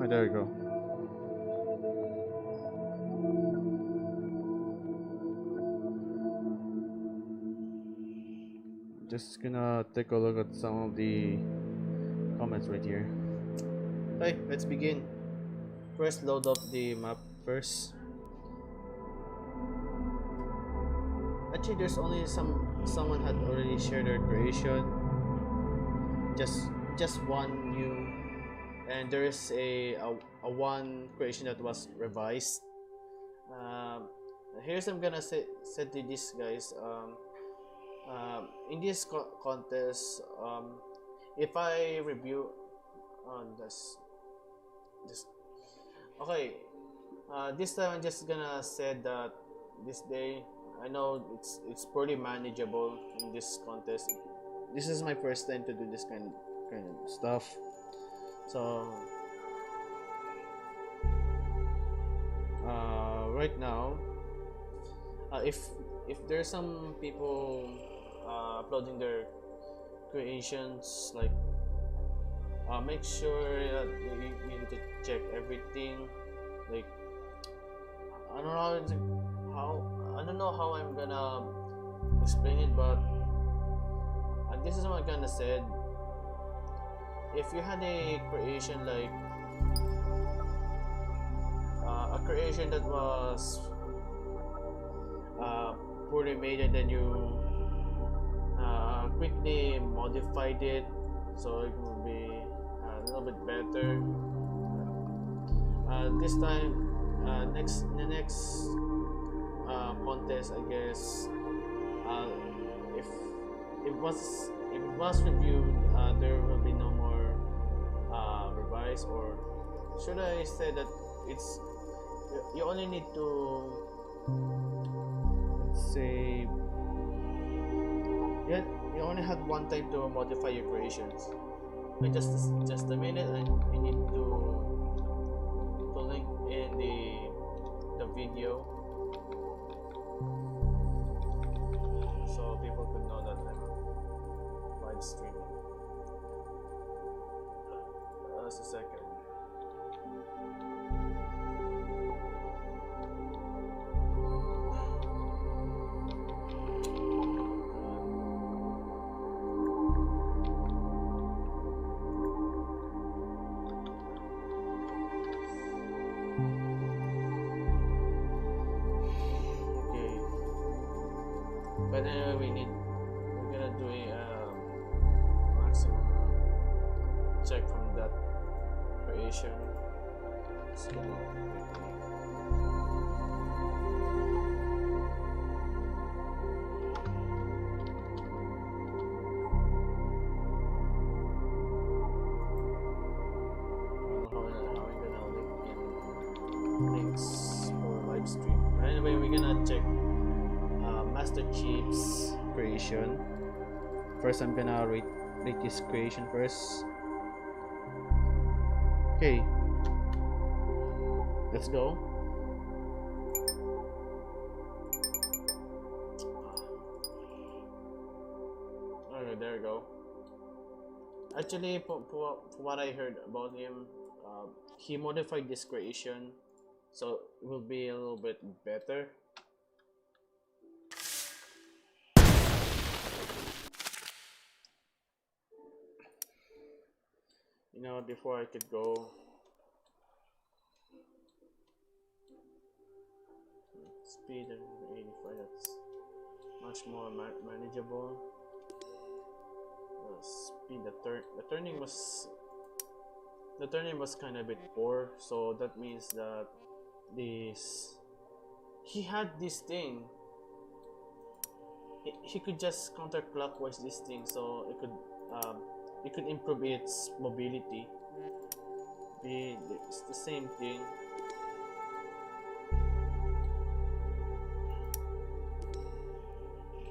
there we go. Just gonna take a look at some of the comments right here. Okay, let's begin. First, load up the map first. Actually, there's only someone had already shared their creation. Just one new, and there is a one creation that was revised. Here's I'm gonna say to this guys. In this contest, if I review on this okay, this time I'm just gonna say that this day I know it's pretty manageable in this contest. This is my first time to do this kind of stuff, so right now, if there's some people uploading their creations, like make sure that you need to check everything. Like I don't know how I'm gonna explain it, but this is what I'm gonna say. If you had a creation like a creation that was poorly made, and then you quickly modified it so it will be a little bit better. This time, the next contest, I guess, if it was reviewed, there will be no more revise, or should I say that it's you only need to say you only had one time to modify your creations. Wait just a minute, and we need to link in the video so people could know that I'm live streaming. Just a second. But anyway, we're gonna do a maximum check from that creation. So how we're gonna link in links for live stream. But anyway, we're gonna check Master Chief's creation. First, I'm gonna rate this creation first. Okay, let's go. Okay, there we go. Actually, for what I heard about him, he modified this creation, so it will be a little bit better. You know, before I could go, speed and 85, that's much more manageable. Speed, the turning was kind of a bit poor, so that means that he had this thing. He could just counterclockwise this thing, so it could improve its mobility. It's the same thing.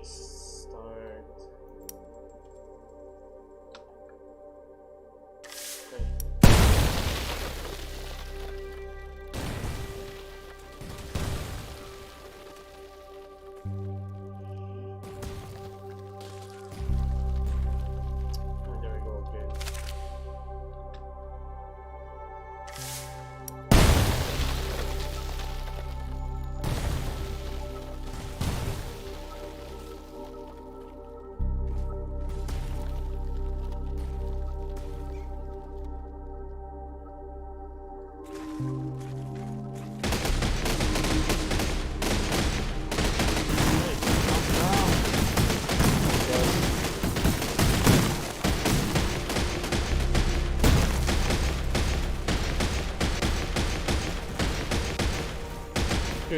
Start. Okay. There we go again.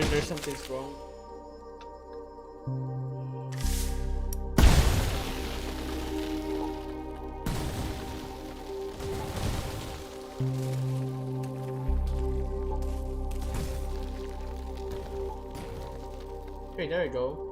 sure there's something's wrong. Okay, there you go.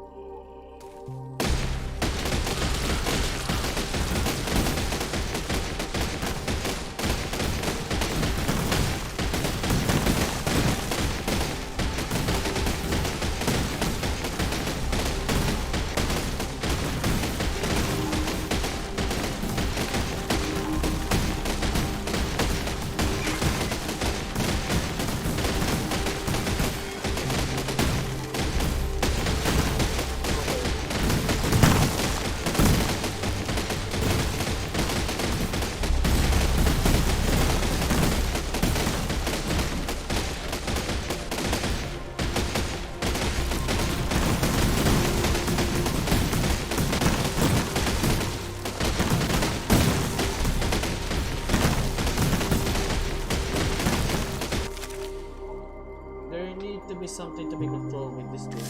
Something to be controlled with this thing.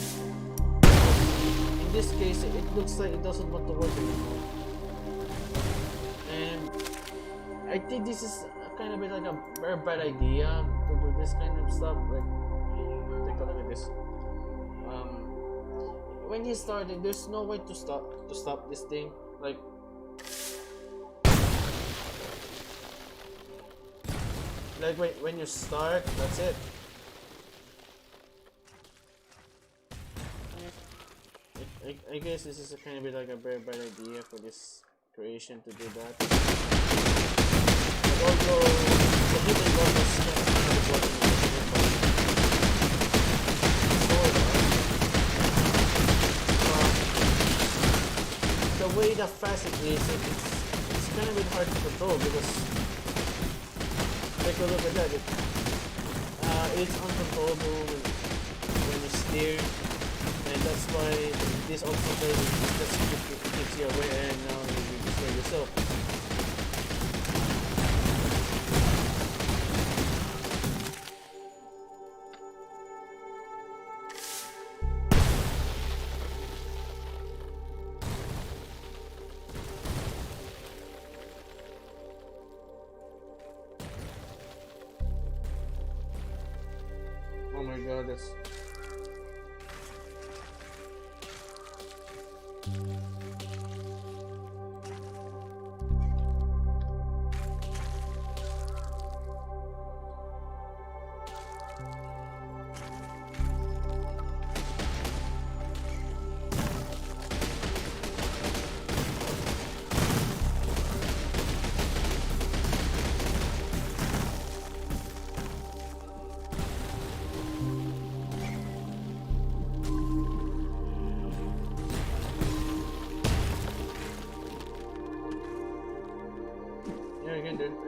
In this case, it looks like it doesn't want to work anymore. And I think this is kind of like a very bad idea to do this kind of stuff. Like, take a look at this. When you started, there's no way to stop this thing. Like when you start, that's it. I guess this is a kind of bit like a very bad idea for this creation to do that. But although the hidden god was kind of working on it, the way that fast it is, it's kind of bit hard to control because take a look at that. It's uncontrollable when you steer. And that's why this obstacle just keeps you away and now you destroy yourself. Oh my god, that's...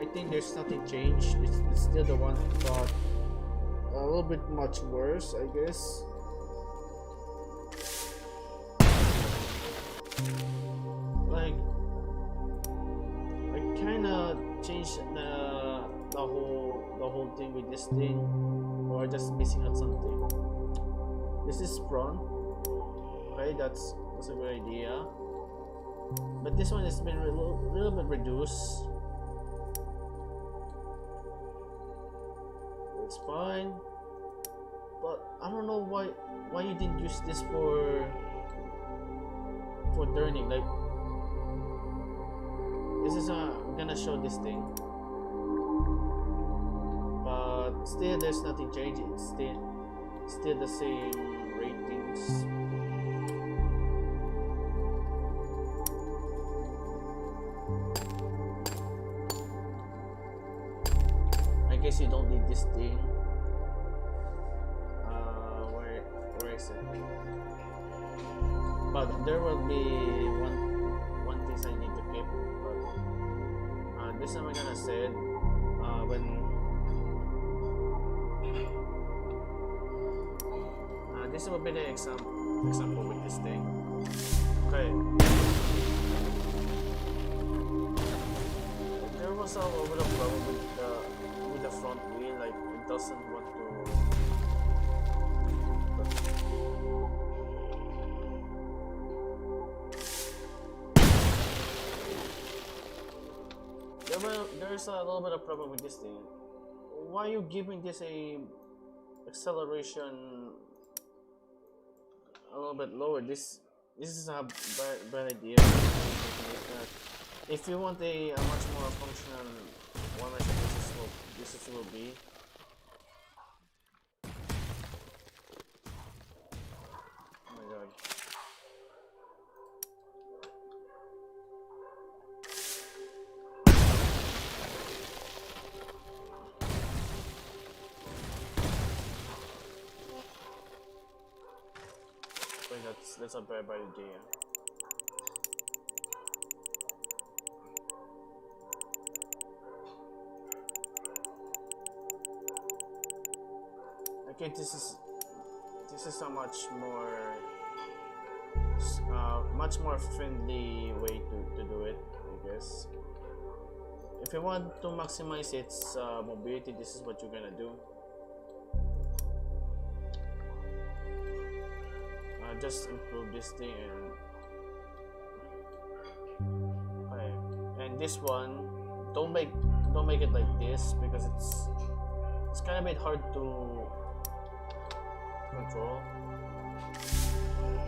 I think there's nothing changed. It's still the one, but a little bit much worse, I guess. Like, I kind of changed the whole thing with this thing, or just missing out something. This is prawn. Okay, that's a good idea. But this one has been a little bit reduced. It's fine, but I don't know why you didn't use this for turning. Like, this is gonna show this thing, but still there's nothing changed. It's still the same ratings. I guess you don't need this thing. Where is it? But there will be one thing I need to keep. But this I'm gonna say it when this will be the example with this thing. Okay. There was a little bit of problem with the front wheel, like it doesn't want to well, there's a little bit of problem with this thing. Why are you giving this a acceleration a little bit lower? This is a bad idea. If you want a much more functional one, I think this will be. Oh my god. Wait, that's a bad idea. Okay, this is a much more friendly way to do it, I guess. If you want to maximize its mobility, this is what you're gonna do. Just improve this thing and okay. And this one, don't make it like this because it's kind of a bit hard to control. Okay.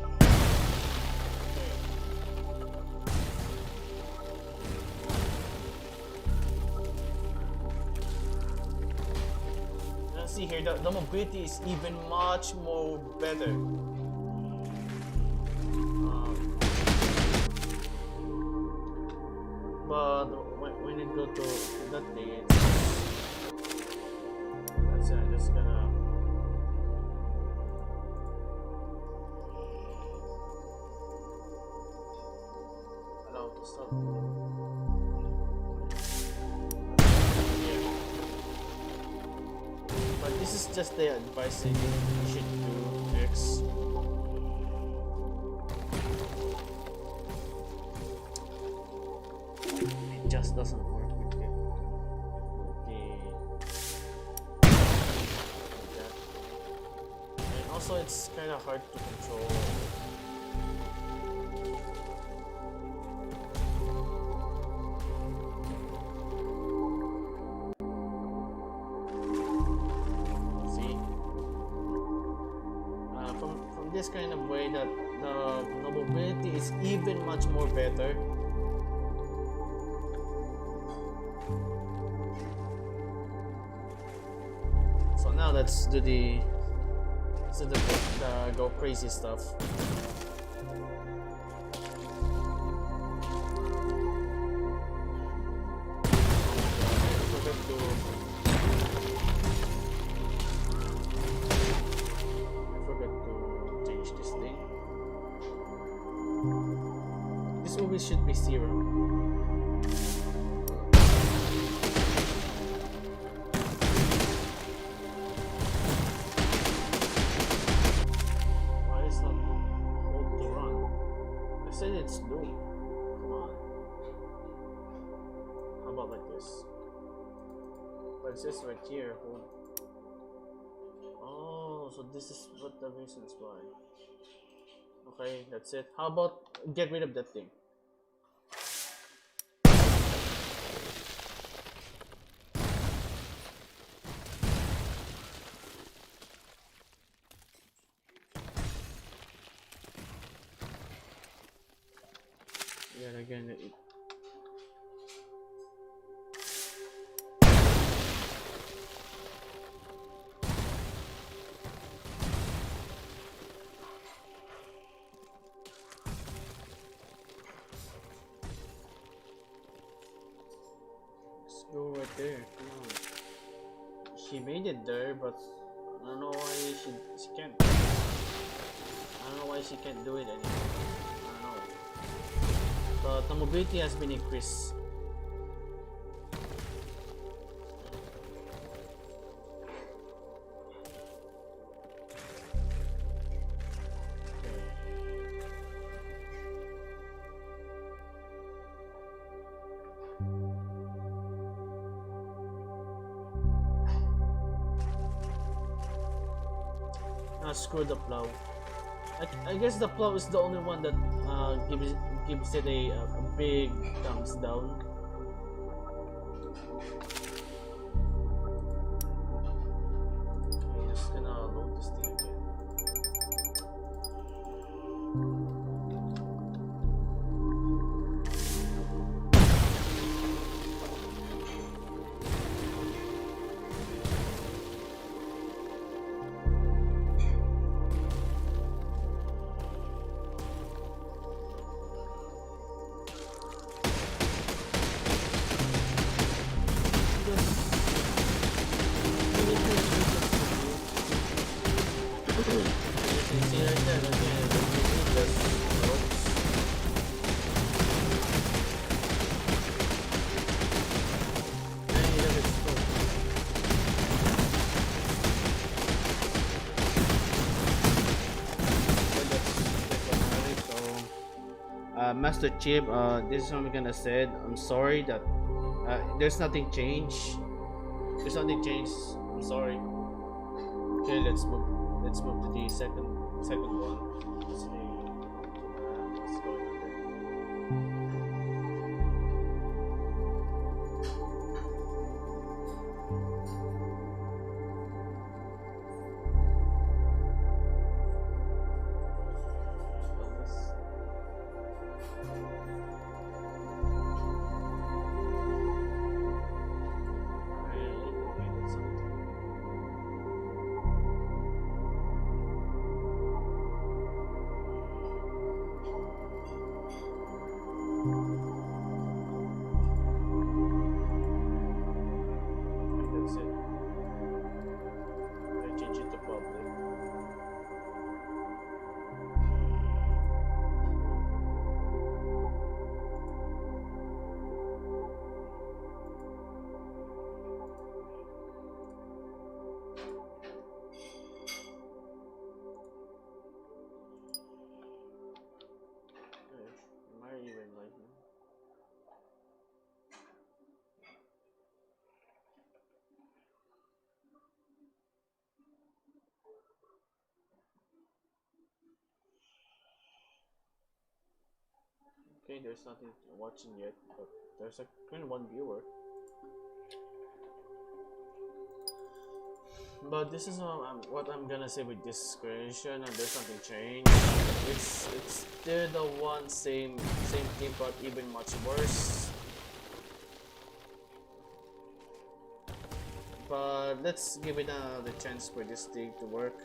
Now see here, the mobility is even much more better. But when it go to that thing, that's it. I'm just gonna. Allow to stop. But this is just the advice that you should do X. Just doesn't work with the and also it's kind of hard to control. See, from this kind of way that the mobility is even much more better. Now let's do the go crazy stuff. I forgot to change this thing. This movie should be 0. It's low. Come on. How about like this? But it's just right here. Oh, so this is what the reasons why. Okay, that's it. How about get rid of that thing? Yeah, again, let's go right there. Come on. She made it there, but I don't know why she can't. I don't know why she can't do it anymore. I don't know. But the mobility has been increased. Screw the plow. I guess the plow is the only one that gives it a big thumbs down. I'm just gonna load this thing again. Master Chip, this is what I'm gonna say. I'm sorry that there's nothing changed. There's nothing changed. I'm sorry. Okay, let's move. Let's move to the second one. Let's see. What's going on there? Okay, there's nothing watching yet, but there's a current one viewer. But this is what I'm gonna say with this creation, and there's nothing changed. It's still the one same thing, but even much worse. But let's give it another chance for this thing to work.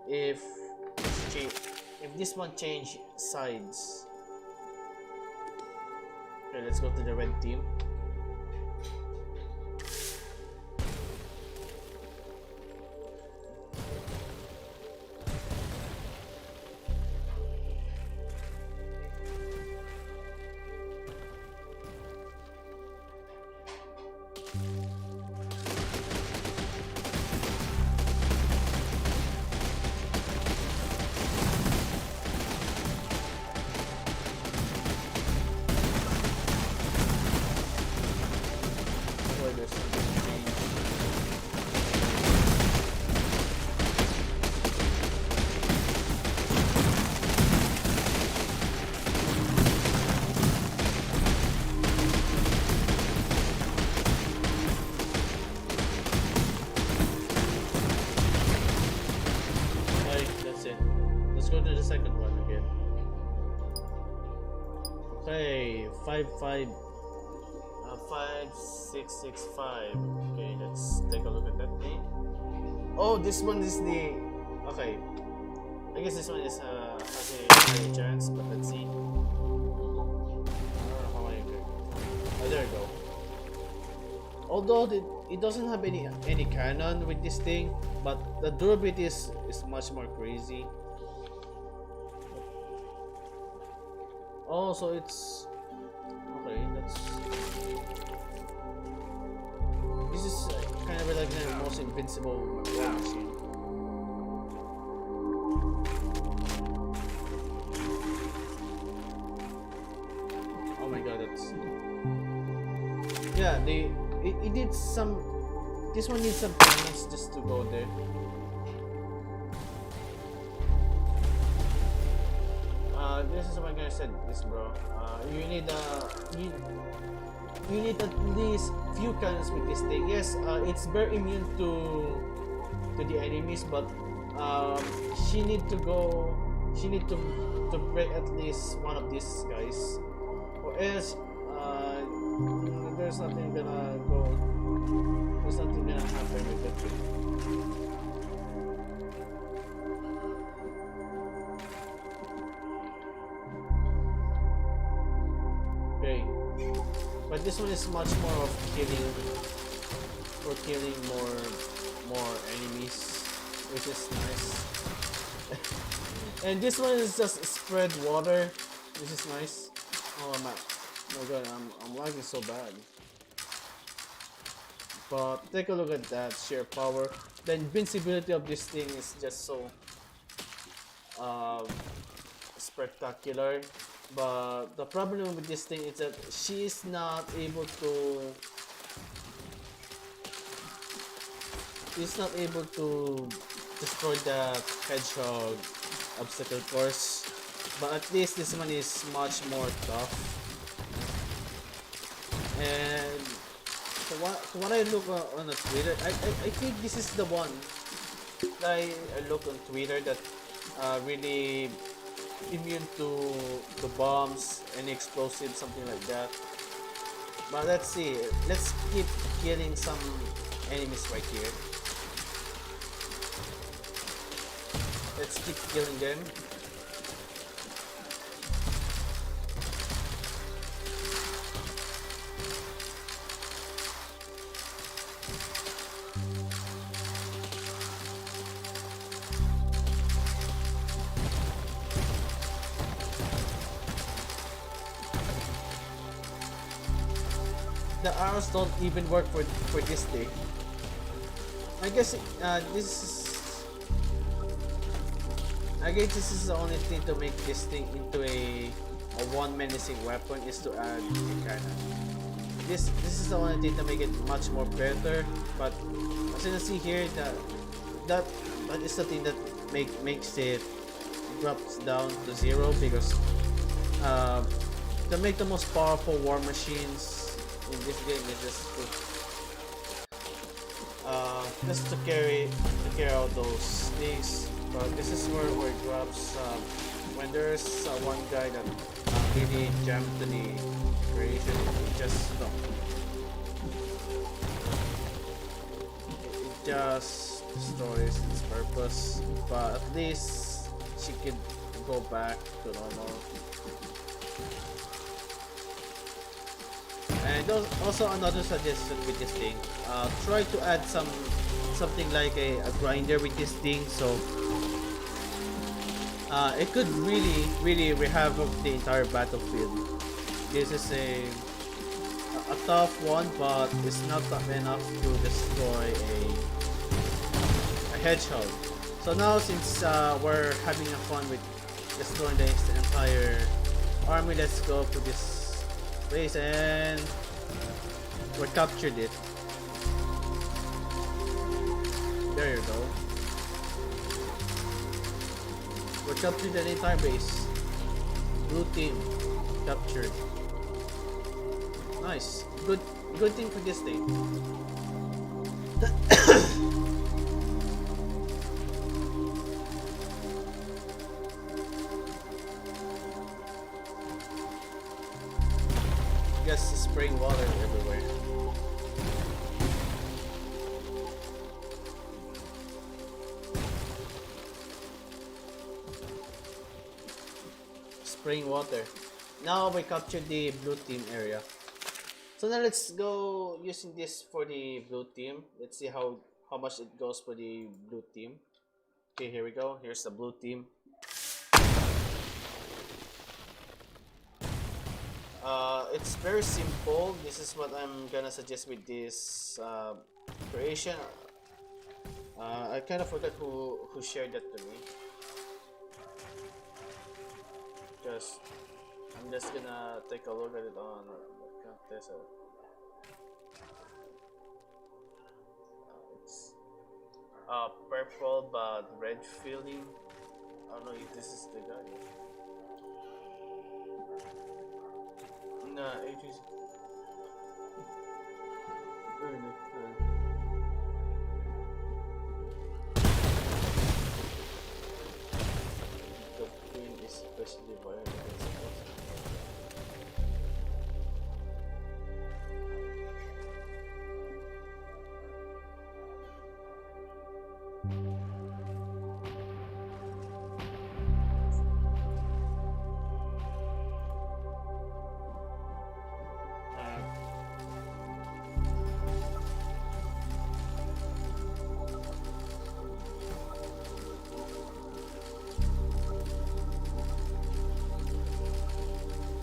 If this one change sides. Okay, let's go to the red team. Second one again. Okay, 5665. Okay, let's take a look at that thing. Oh, this one is the okay. I guess this one is has a higher chance, but let's see. I don't know how I agree. Oh, there we go. Although it doesn't have any cannon with this thing, but the durability is much more crazy. Oh, so it's okay. This is kind of like the most invincible war machine. Oh my god, that's yeah. It did some. This one needs some cannons just to go there. This is what I'm gonna said this, bro. You need you, you need at least few cannons with this thing. Yes, it's very immune to the enemies, but she need to go. She need to break at least one of these guys, or else there's nothing gonna go. There's nothing gonna happen with that thing. Okay, but this one is much more of killing, or killing more enemies, which is nice. And this one is just spread water, which is nice. Oh my god, I'm lagging so bad. But take a look at that sheer power. The invincibility of this thing is just so spectacular. But the problem with this thing is that she is not able to. She's not able to destroy the hedgehog obstacle course. But at least this one is much more tough. And what I look on the Twitter, I think this is the one that I look on Twitter that really immune to bombs and explosives, something like that. But let's see. Let's keep killing some enemies right here. Let's keep killing them. The arrows don't even work for this thing. I guess I guess this is the only thing to make this thing into a one menacing weapon is to add a cannon. This is the only thing to make it much more better. But as you can see here, that is the thing that makes it drops down to 0, because to make the most powerful war machines in this game is just to carry out those things. But this is where it drops when there's one guy that really jammed to the creation. It just stop. It just destroys its purpose, but at least she can go back to normal. And also another suggestion with this thing, try to add something like a grinder with this thing, so it could really rehab the entire battlefield. This is a tough one, but it's not tough enough to destroy a hedgehog. So now, since we're having a fun with destroying the entire army, let's go to this place, and we captured it. There you go. We captured the entire base. Blue team captured. Nice. Good thing for this thing. Just spraying water everywhere. Spraying water. Now we captured the blue team area. So now let's go using this for the blue team. Let's see how much it goes for the blue team. Okay, here we go. Here's the blue team. It's very simple. This is what I'm gonna suggest with this creation. I kind of forgot who shared that to me. I'm just gonna take a look at it on the contest. It's purple but red feeling. I don't know if this is the guy. choose. The queen is especially violent against us.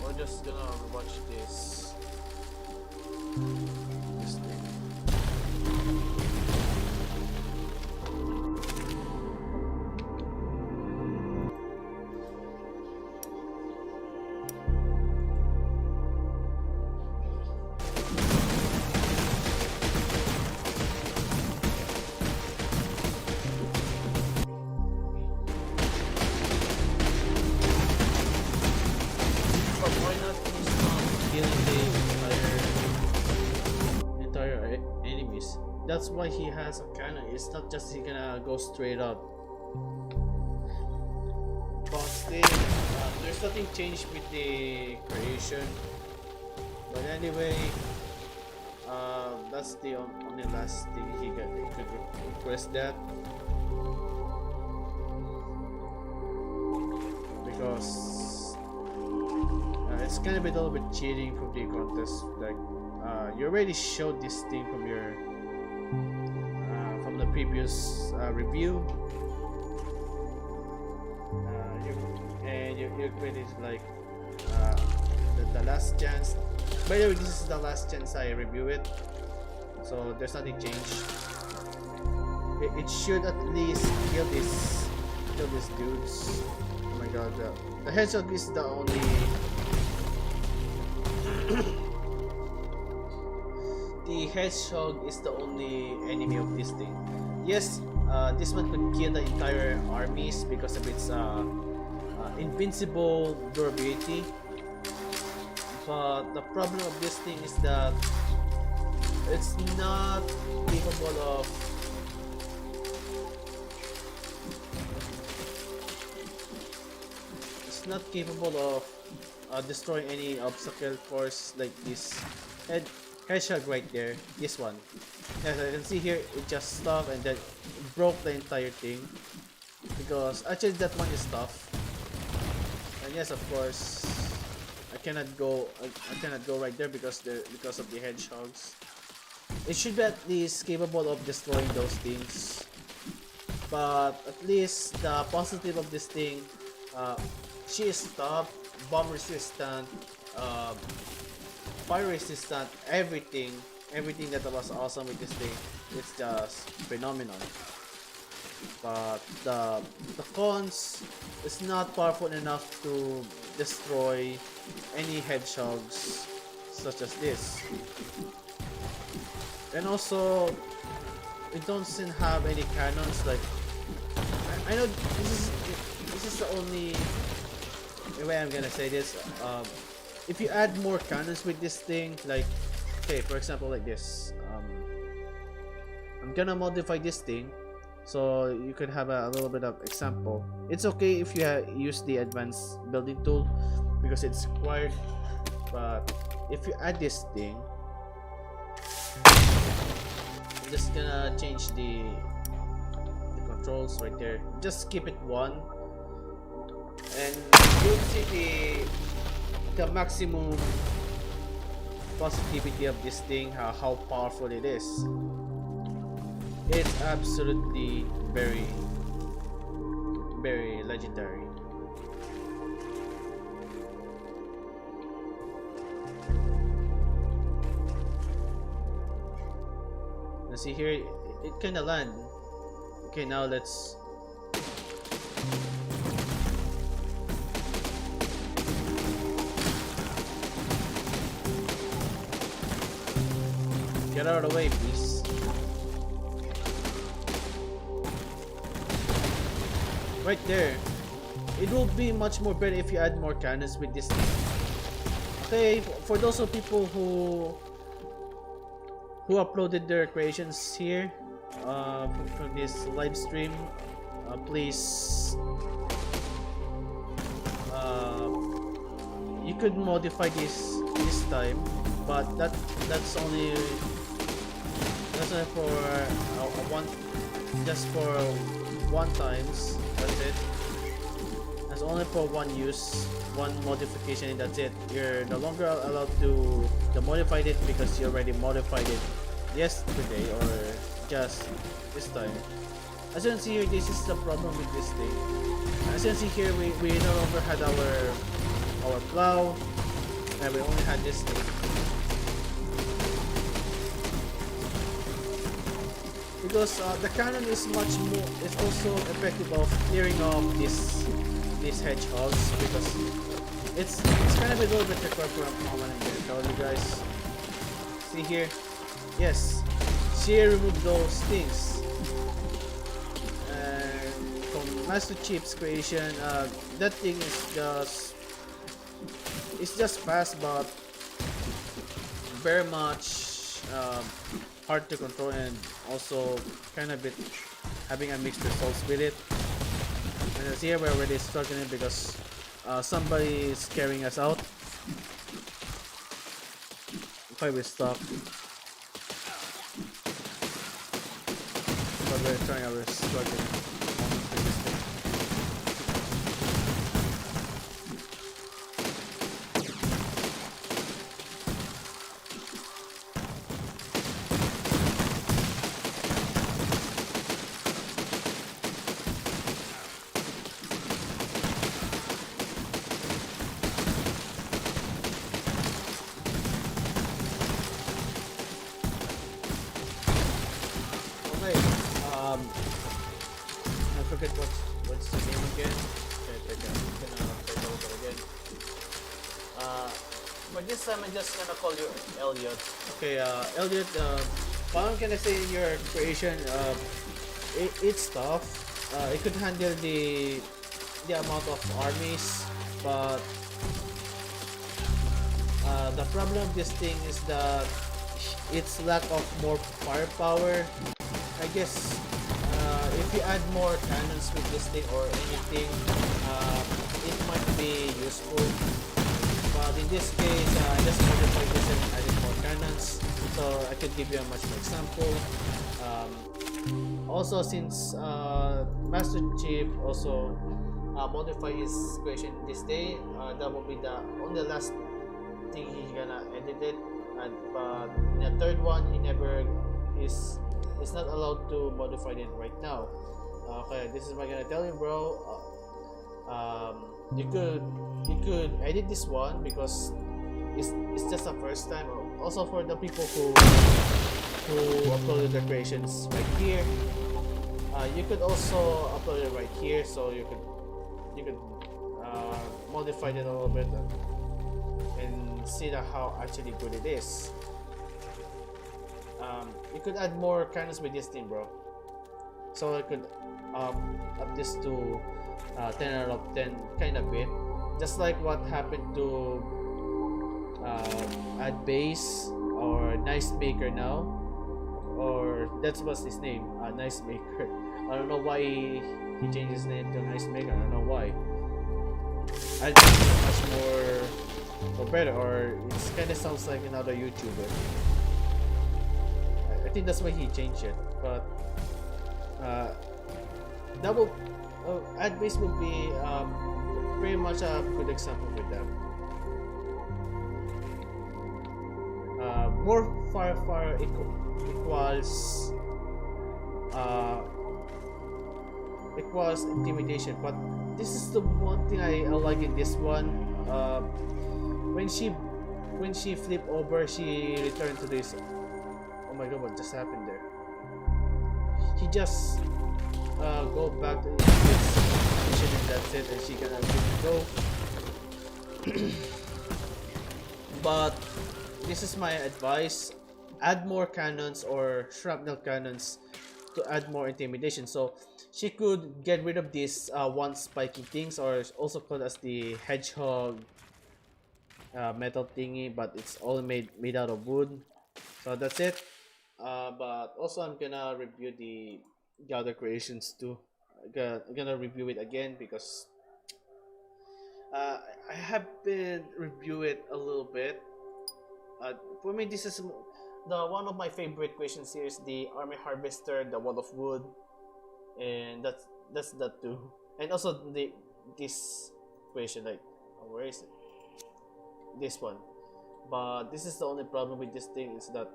We're just gonna watch this thing. But why not finish killing the entire enemies? That's why he has a cannon. It's not just he gonna go straight up. But still, there's nothing changed with the creation. But anyway, that's the only last thing he could request that. Because it's gonna be a little bit cheating from the contest. Like you already showed this thing from your from the previous review, and you're created like the last chance. By the way, this is the last chance I review it, so there's nothing changed. It should at least kill these dudes. Oh my god, the hedgehog is the only the hedgehog is the only enemy of this thing. Yes, this one could kill the entire armies because of its invincible durability. But the problem of this thing is that it's not capable of destroying any obstacle force like this hedgehog right there. This one, as I can see here, it just stopped and then it broke the entire thing. Because actually that one is tough. And yes, of course, I cannot go right there because of the hedgehogs. It should be at least capable of destroying those things. But at least the positive of this thing, she is tough, bomb resistant, fire resistant, everything that was awesome with this thing. It's just phenomenal. But the cons is not powerful enough to destroy any hedgehogs such as this. And also, it doesn't have any cannons. Like I know this is the only way I'm gonna say this. If you add more cannons with this thing, like okay, for example, like this, I'm gonna modify this thing so you could have a little bit of example. It's okay if you use the advanced building tool because it's required, but if you add this thing, I'm just gonna change the controls right there. Just keep it 1 and you'll see the maximum positivity of this thing, how powerful it is. It's absolutely very legendary. Now see here, it kinda land. Okay, now let's get out of the way, please. Right there. It will be much more better if you add more cannons with this thing. Okay, for those of people who uploaded their creations here from this live stream, please uh, you could modify this time, but that's only for one, just for one times. That's it. That's only for one use, one modification, and that's it. You're no longer allowed to modify it because you already modified it yesterday or just this time. As you can see here, this is the problem with this thing. As you can see here, we no longer had our plow, and we only had this thing. Because the cannon is much more, it's also effective of clearing off these hedgehogs, because it's kind of a little bit required for a moment. I'm gonna tell you guys. See here, yes, she removed those things. And from Master Chief's creation, that thing is just fast, but very much hard to control, and also kind of bit having a mixed results with it. And here we're already struggling because somebody is carrying us out. Okay, we're stuck, but we're trying our struggling. I forget what's the name again. Okay, gonna take over again. But this time I'm just gonna call you Elliot. Okay, Elliot. What I'm gonna say in your creation, it's tough. It could handle the amount of armies, but the problem of this thing is that its lack of more firepower. I guess if you add more cannons with this thing or anything, it might be useful. But in this case, I just modified this and added more cannons, so I could give you a much more example. Also, since Master Chief also modified his creation this day, that will be the only last thing he's gonna edit it. But in the third one, he never is. It's not allowed to modify it right now. Okay, this is what I'm gonna tell you, bro. You could edit this one because it's just the first time. Also for the people who uploaded their creations right here, you could also upload it right here, so you could modify it a little bit and see how actually good it is. You could add more cannons with this thing, bro. So I could up this to 10 out of 10 kind of bit, just like what happened to add base or nice maker now, or that's what's his name, nice maker. I don't know why he changed his name to nice maker. I don't know why. I think it's much more better, or it kind of sounds like another YouTuber. I think that's why he changed it, but that will ad base will be pretty much a good example with them. More fire equals intimidation, but this is the one thing I like in this one. When she flipped over, she returned to this. Oh my god, what just happened there? He just go back to his position, and that's it, and she gonna go. But this is my advice: add more cannons or shrapnel cannons to add more intimidation. So she could get rid of these one spiky things, or also called as the hedgehog metal thingy, but it's all made out of wood. So that's it. But also I'm gonna review the other creations too. I'm gonna review it again because I have been review it a little bit. For me, this is the one of my favorite creations here is the army harvester, the wall of wood, and that's that too. And also this creation, like, where is it? This one. But this is the only problem with this thing is that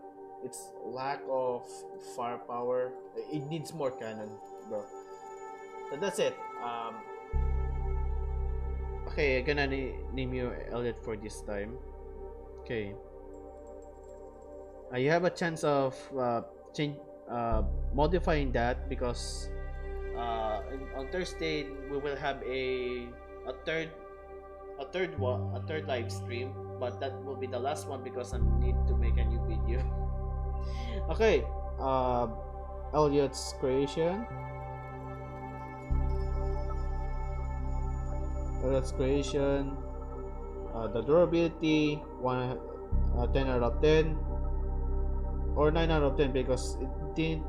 its lack of firepower. It needs more cannon, bro. So that's it. Okay, I'm gonna name you Elliot for this time. Okay. You have a chance of change, modifying that because on Thursday we will have a third a third live stream, but that will be the last one because I need to make a new video. Okay, Elliot's creation. Elliot's creation. The durability 10 out of 10 or 9 out of 10 because it didn't.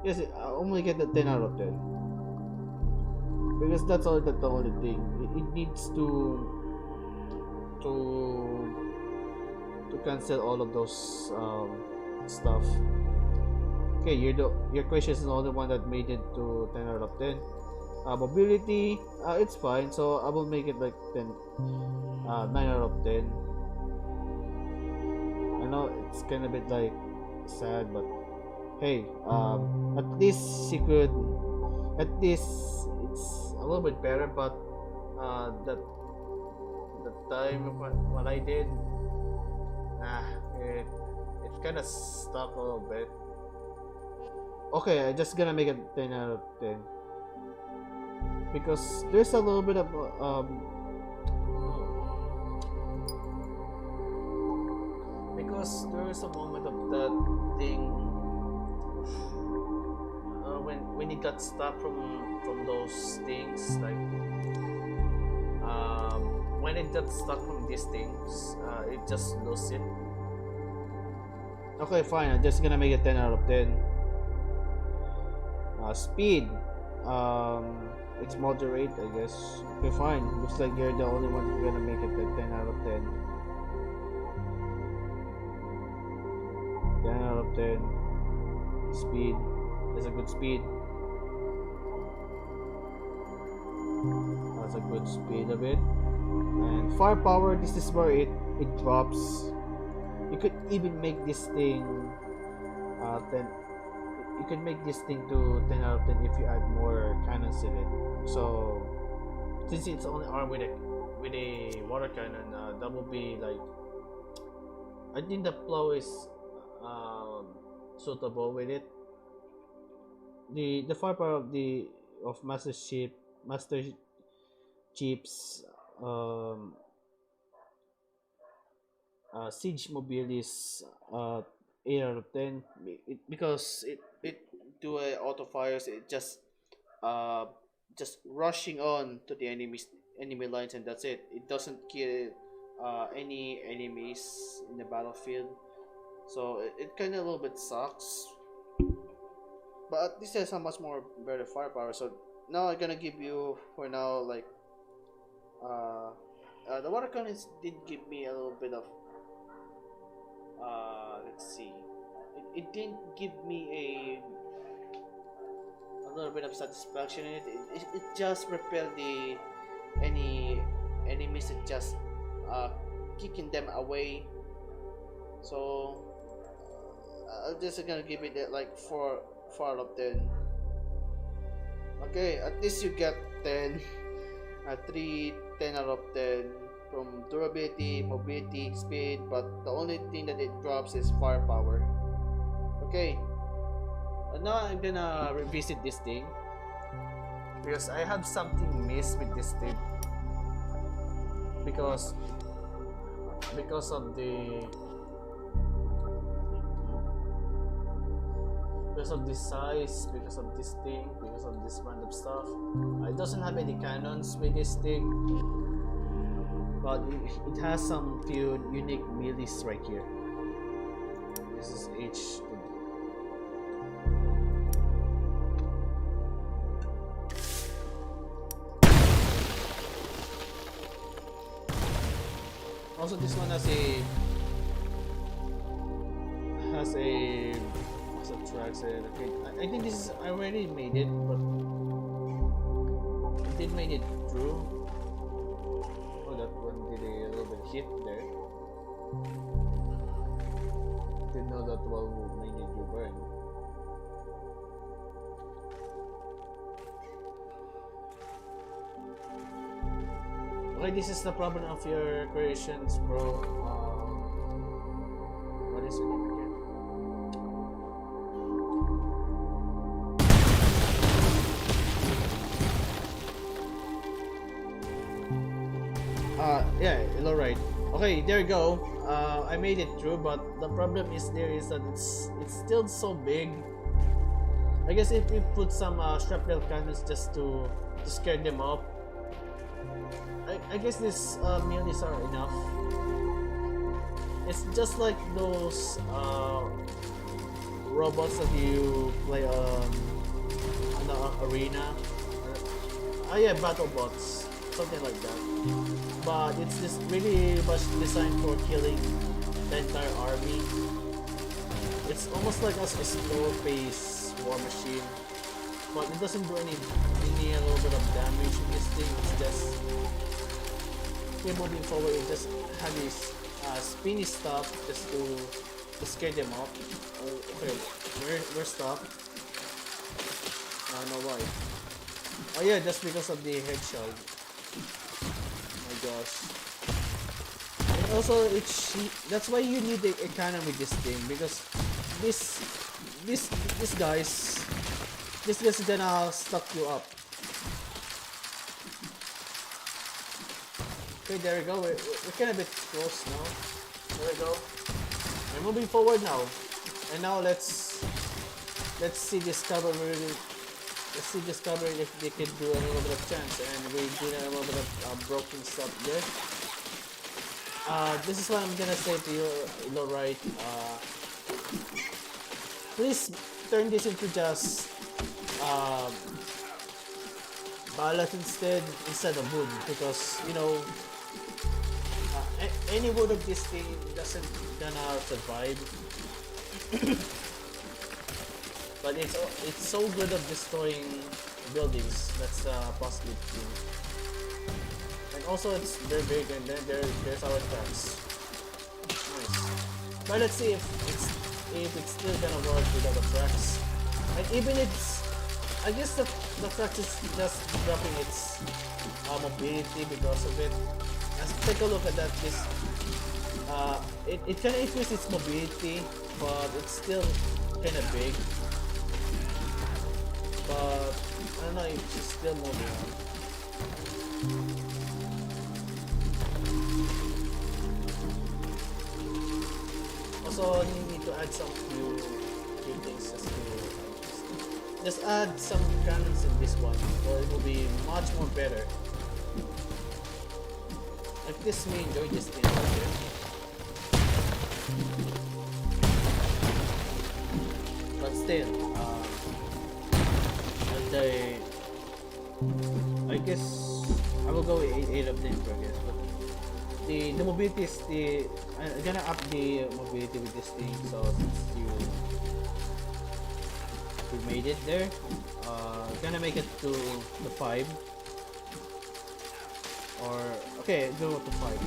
Yes, I only get the 10 out of 10 because that's all the only thing. It needs to cancel all of those stuff. Okay, your question is the only one that made it to 10 out of 10. Mobility, it's fine, so I will make it like 9 out of 10. I know it's kind of a bit like sad, but hey, at least she could, at least it's a little bit better. But that the time what I did, it kind of stuck a little bit. Okay, I'm just gonna make it 10 out of 10 because there's a little bit of because there's a moment of that thing when it got stuck from those things, like when it got stuck from these things, it just lost it. Okay, fine, I'm just gonna make it 10 out of 10. Speed, it's moderate, I guess. Okay, fine, looks like you're the only one who's gonna make it like 10 out of 10. 10 out of 10. Speed, that's a good speed. That's a good speed of it. And firepower, this is where it drops. You could even make this thing 10. You could make this thing to 10 out of 10 if you add more cannons in it. So since it's only armed with a water cannon, that would be like, I think the plow is suitable with it. The firepower of Master Chief's siege mobile is 8 out of 10 because it do a auto fires. It just rushing on to the enemy lines, and that's it. It doesn't kill any enemies in the battlefield, so it kind of a little bit sucks. But at least there's a much more better firepower. So now I'm gonna give you for now like the water cannons did give me a little bit of let's see, it didn't give me a little bit of satisfaction in it. It just repelled any enemies. It just kicking them away. So I'm just gonna give it like 4 out of 10. Okay, at least you get 10. 10 out of 10 from durability, mobility, speed, but the only thing that it drops is firepower. Okay, now I'm gonna revisit this thing because I have something missed with this thing because of the size, because of this thing, because of this random stuff. It doesn't have any cannons with this thing, but it has some few unique melees right here. This is H. Also, this one has a tracks. Okay, I think this is, I already made it, but I did made it through. Oh, that one did a little bit hit there. Didn't know that one made it do burn. Okay, this is the problem of your creations, bro. What is your name again? Yeah, alright. Okay, there you go. I made it through, but the problem is that it's still so big. I guess if we put some shrapnel cannons just to scare them off, I guess these melees are enough. It's just like those robots that you play on the arena. Yeah, battle bots, something like that. But it's just really much designed for killing the entire army. It's almost like a slow-paced war machine, but it doesn't do any a little bit of damage in this thing. It's just keep moving forward. It just have this spinny stuff just to scare them off. Okay, we're stopped. I don't know why. Oh yeah, just because of the headshot. Oh my gosh. And also, that's why you need a cannon with this thing, because this guy's gonna stuck you up. Okay, there we go. We're kind of a bit close now. There we go. We're moving forward now, and now let's see Discover really. Let's see Discover if they can do a little bit of chance, and we did a little bit of broken stuff there. This is what I'm gonna say to you, Lorite. Please turn this into just ballot instead of wood, because you know any wood of this thing doesn't gonna survive. But it's so good at destroying buildings. That's a positive thing. And also it's very big, and then there's our tracks. Nice. But let's see if it's still gonna work without the tracks. And even I guess the tracks is just dropping its mobility because of it. Let's take a look at that. This it can increase its mobility, but it's still kind of big. But I don't know if she's still moving on. Also, you need to add some few things just add some cannons in this one, or it will be much more better. Like this, me enjoy this thing right here. But still, I guess I will go with 8 of 10 progress, but the mobility is I'm gonna up the mobility with this thing, so since you made it there, gonna make it to the 5, or okay, go to 5.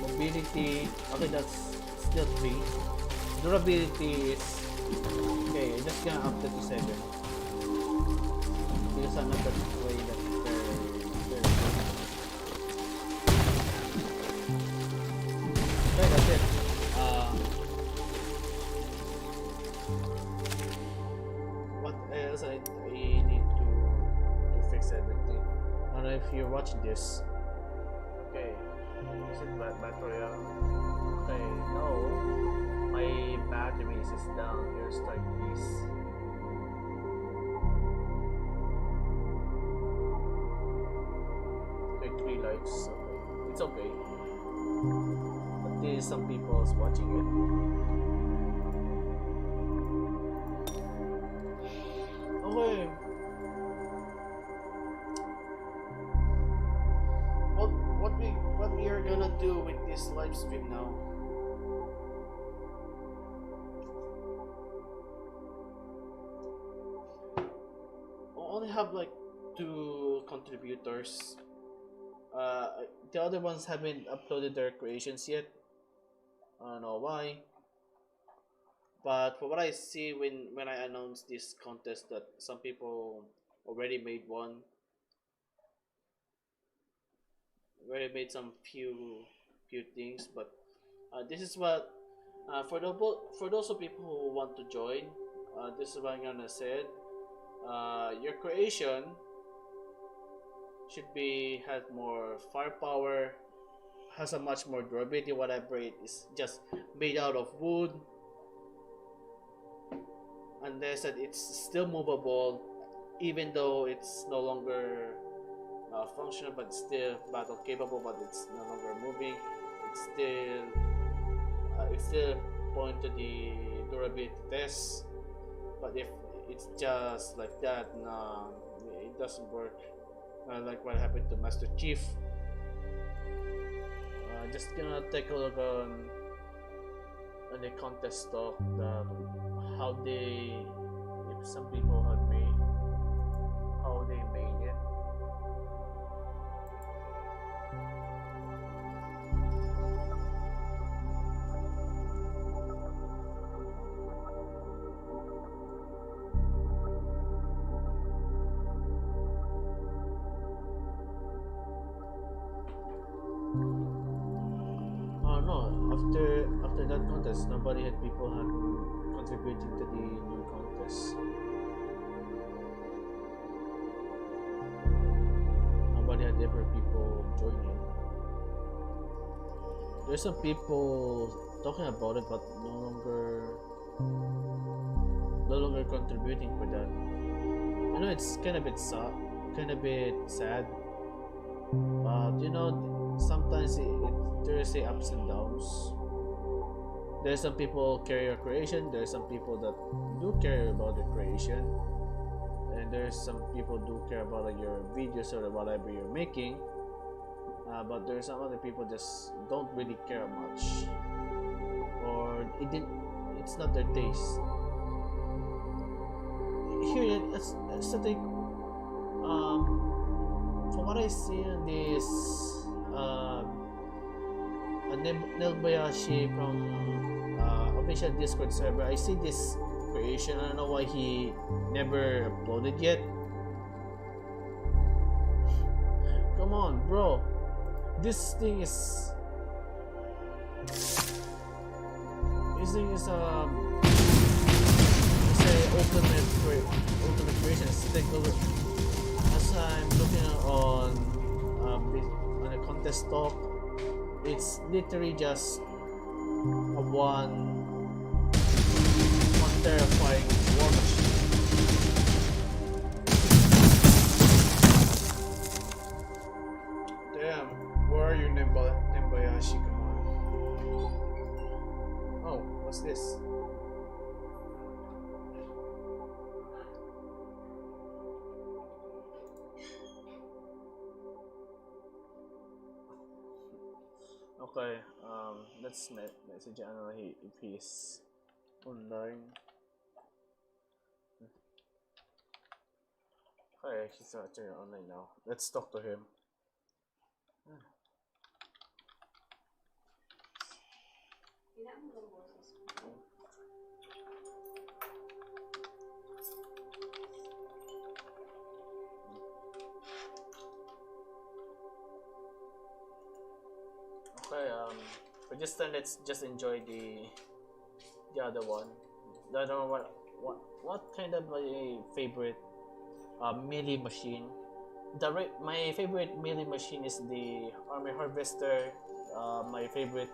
Mobility, okay, that's still 3. Durability is okay, I'm just gonna up that to 7. Because I'm not that way that they're good. Okay, that's it. What else I need to fix everything. I don't know if you're watching this. Okay, is it battery? Okay, no. My batteries is down. Here's like this. Okay, 3 lights. Okay. it's okay. At least some people is watching it. Okay. What we are gonna do with this live stream now? I only have like 2 contributors. The other ones haven't uploaded their creations yet. I don't know why. But from what I see when I announced this contest, that some people already made one, already made some few things. But this is what for those of people who want to join. This is what I'm gonna say. Your creation should be has more firepower, has a much more durability. Whatever it is, just made out of wood. Unless that it's still movable, even though it's no longer functional, but still battle capable, but it's no longer moving. It's still point to the durability test. But if it's just like that, nah, it doesn't work. Like what happened to Master Chief. Just gonna take a look on the contest stock, how they, if some people had made, how they made it. Oh no, after that contest, nobody had people had contributing to the new contest. Nobody had ever people joining. There's some people talking about it, but no longer contributing for that. I know it's kind of bit sad, but you know, sometimes there's a ups and downs. There's some people carry your creation. There's some people that do care about the creation, and there's some people do care about your videos or whatever you're making. But there's some other people just don't really care much, or it's not their taste. Here, it's the thing. From what I see on this, Nelbayashi from official Discord server, I see this creation. I don't know why he never uploaded yet. Come on, bro. This thing is it's a ultimate creation. Take a look. As I'm looking on a contest talk, it's literally just a one terrifying war machine. Damn, where are you, Nembayashi? Come on. Oh, what's this? Okay, let's message Ano if he's online. Okay, he's not actually online now. Let's talk to him. Okay, for this time, let's just enjoy the other one. I don't know what kind of my favorite melee machine. My favorite melee machine is the Army Harvester. My favorite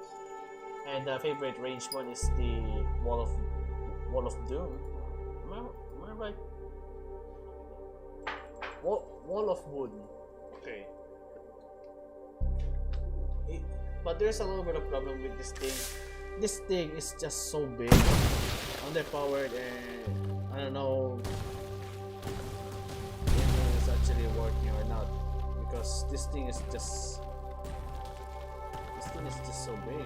and favorite range one is the Wall of Doom. Am I right? Wall of Wood. Okay. it, but there's a little bit of problem with this thing. This thing is just so big, underpowered, and I don't know if it's actually working or not, because this thing is just so big.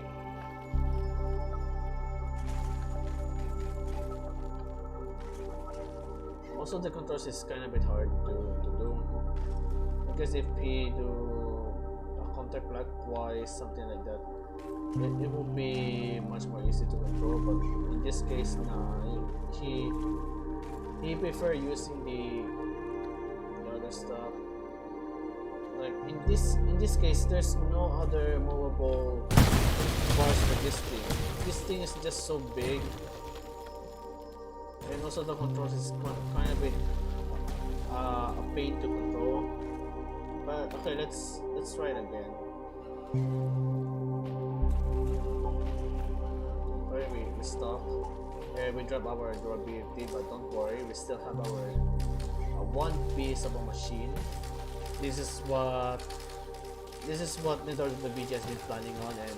Also, the controls is kind of a bit hard to do, because if he do a counterclockwise, something like that, it will be much more easy to control. But in this case, nah, he prefer using the other stuff. Like in this case, there's no other movable bars for this thing. This thing is just so big. And also the controls is kind of bit a pain to control. But okay, let's try it again. Okay, we stop. We drop our durability, but don't worry, we still have our one piece of a machine. This is what Network of the VG has been planning on, and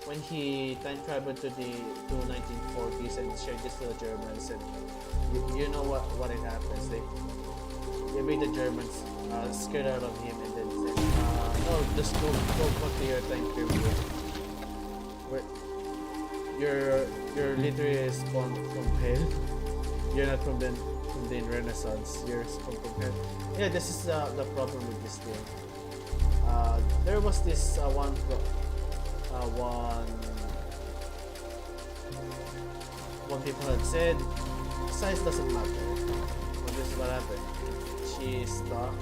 when he time traveled to 1940s and shared this to the Germans, and you know what it happens, they made the Germans scared out of him, and then said, no, just go back to your time period, where you're literally spawned from hell. You're not from the Renaissance, you're spawned from hell. Yeah, this is the problem with this thing. There was this one people had said size doesn't matter. But this is what happened. She stuck.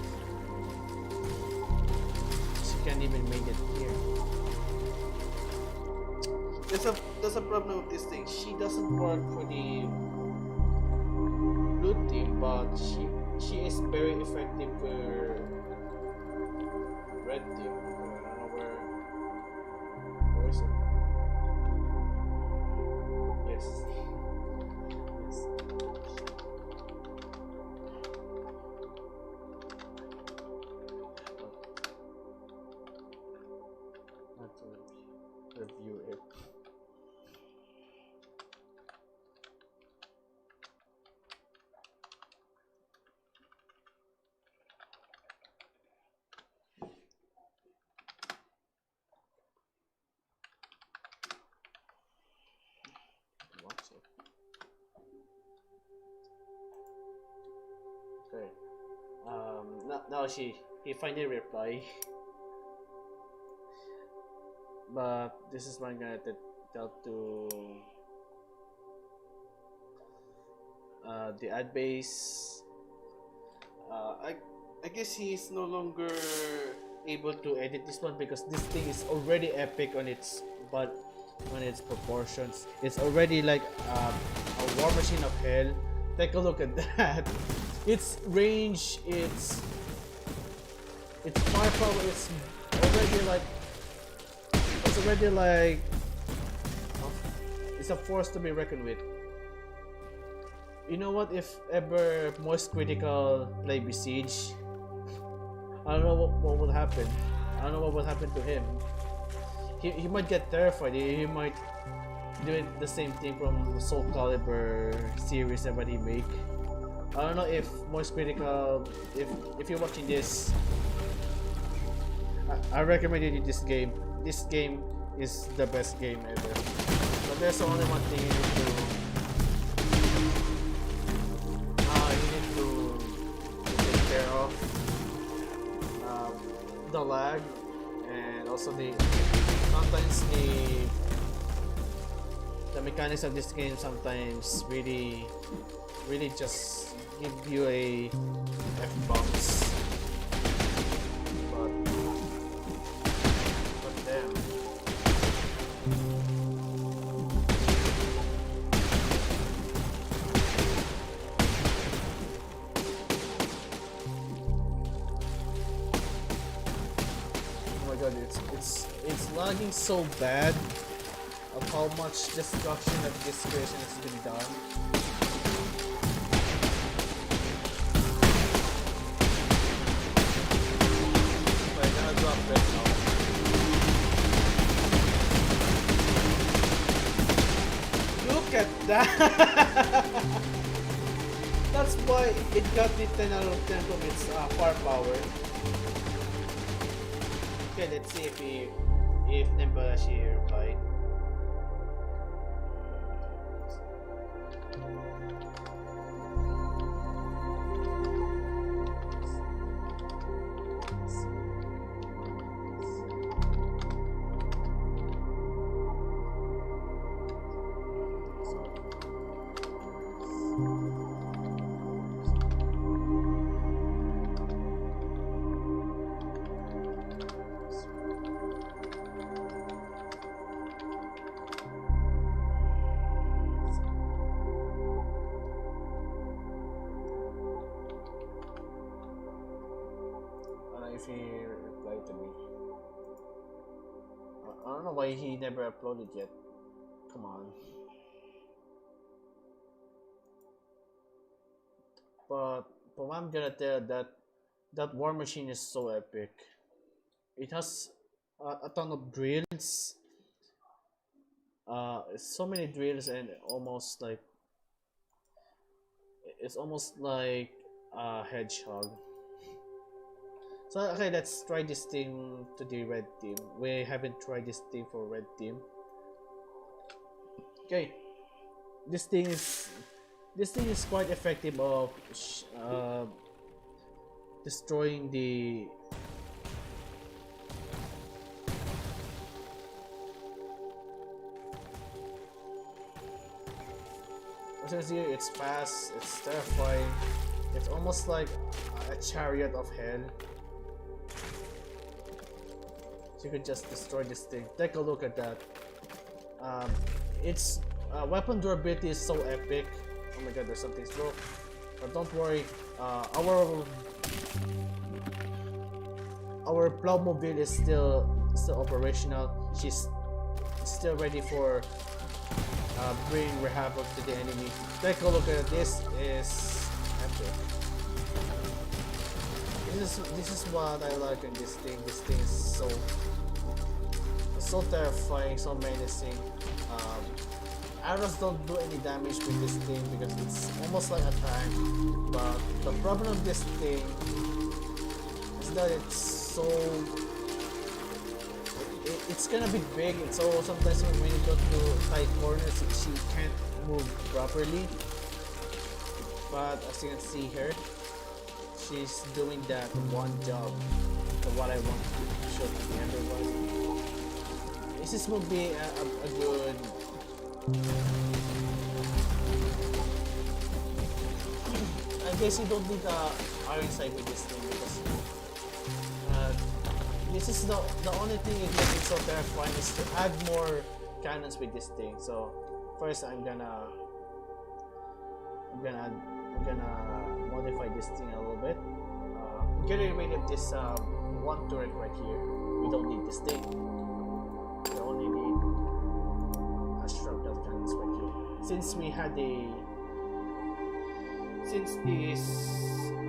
She can't even make it here. There's a problem with this thing. She doesn't work for the blue team, but she is very effective for red team. I don't know where is it? Yes. Not to review it. Okay. Now he finally reply. But this is what I'm gonna tell to the ad base. I guess he's no longer able to edit this one because this thing is already epic on its proportions. It's already like a war machine of hell. Take a look at that. Its range, its firepower is already like it's a force to be reckoned with. You know what? If ever Most Critical play Besiege, I don't know what would happen. I don't know what would happen to him. He might get terrified. He might do it the same thing from Soul Calibur series that he make. I don't know if Most Critical, if you're watching this, I recommend you this game. This game is the best game ever. But there's only one thing you need to take care of. The lag, and also sometimes the mechanics of this game sometimes really just give you a F-bombs. But damn. Oh my god, it's lagging so bad of how much destruction of this creation has been done. I'm gonna drop this now. Look at that! That's why it got the 10 out of 10 from its firepower. Okay, let's see if Nembalashi replied. If he replied to me. I don't know why he never uploaded yet. Come on. But what I'm gonna tell that war machine is so epic. It has a ton of drills. So many drills and it's almost like a hedgehog. So okay, let's try this thing to the red team. We haven't tried this thing for red team. Okay, this thing is quite effective of destroying the as you can see, it's fast, it's terrifying, it's almost like a chariot of hell. So you could just destroy this thing. Take a look at that. Its weapon durability is so epic. Oh my god, there's something slow. But don't worry, our Plowmobile is still operational. She's still ready for bringing havoc to the enemy. Take a look at this. Is epic. This is what I like in this thing. This thing is so terrifying, so menacing. Arrows don't do any damage with this thing because it's almost like a tank. But the problem of this thing is that it's gonna be big, and so sometimes when you go to tight corners, she can't move properly. But as you can see here, she's doing that one job. So what I want to show to the everyone. This will be a good. I guess you don't need the iron sight with this thing because this is the only thing it makes it so terrifying is to add more cannons with this thing. So first I'm gonna modify this thing a little bit. Get rid of this one turret right here. We don't need this thing. We only need a shrapnel cannons right here. Since we had this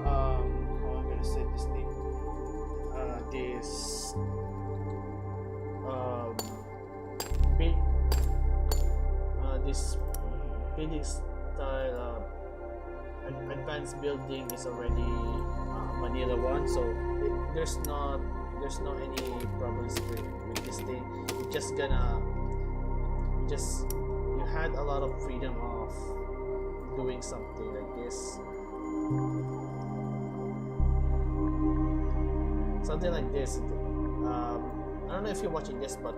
how I'm gonna set this thing. This building style advanced building is already vanilla one, so there's no any problems with this thing. You had a lot of freedom of doing something like this. Something like this. I don't know if you're watching this, but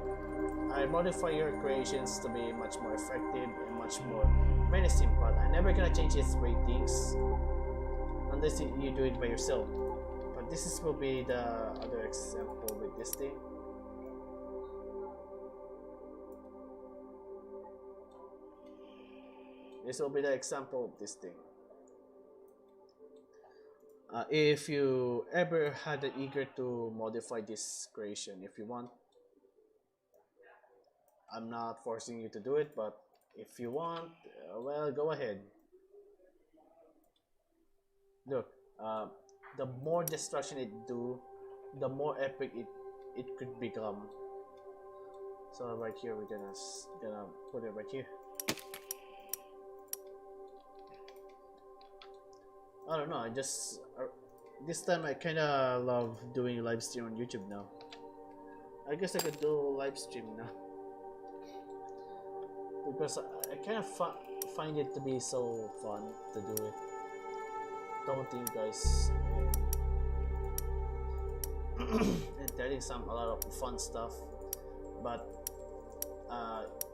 I modify your creations to be much more effective and much more menacing, but I'm never gonna change its ratings unless you do it by yourself. But this will be the other example with this thing. This will be the example of this thing. If you ever had an eager to modify this creation, if you want, I'm not forcing you to do it, but if you want, well, go ahead. Look, the more destruction it do, the more epic it could become. So right here, we're gonna put it right here. I don't know. I just this time I kind of love doing live stream on YouTube now. I guess I could do live stream now because I kind of find it to be so fun to do it. Don't you guys and telling a lot of fun stuff, but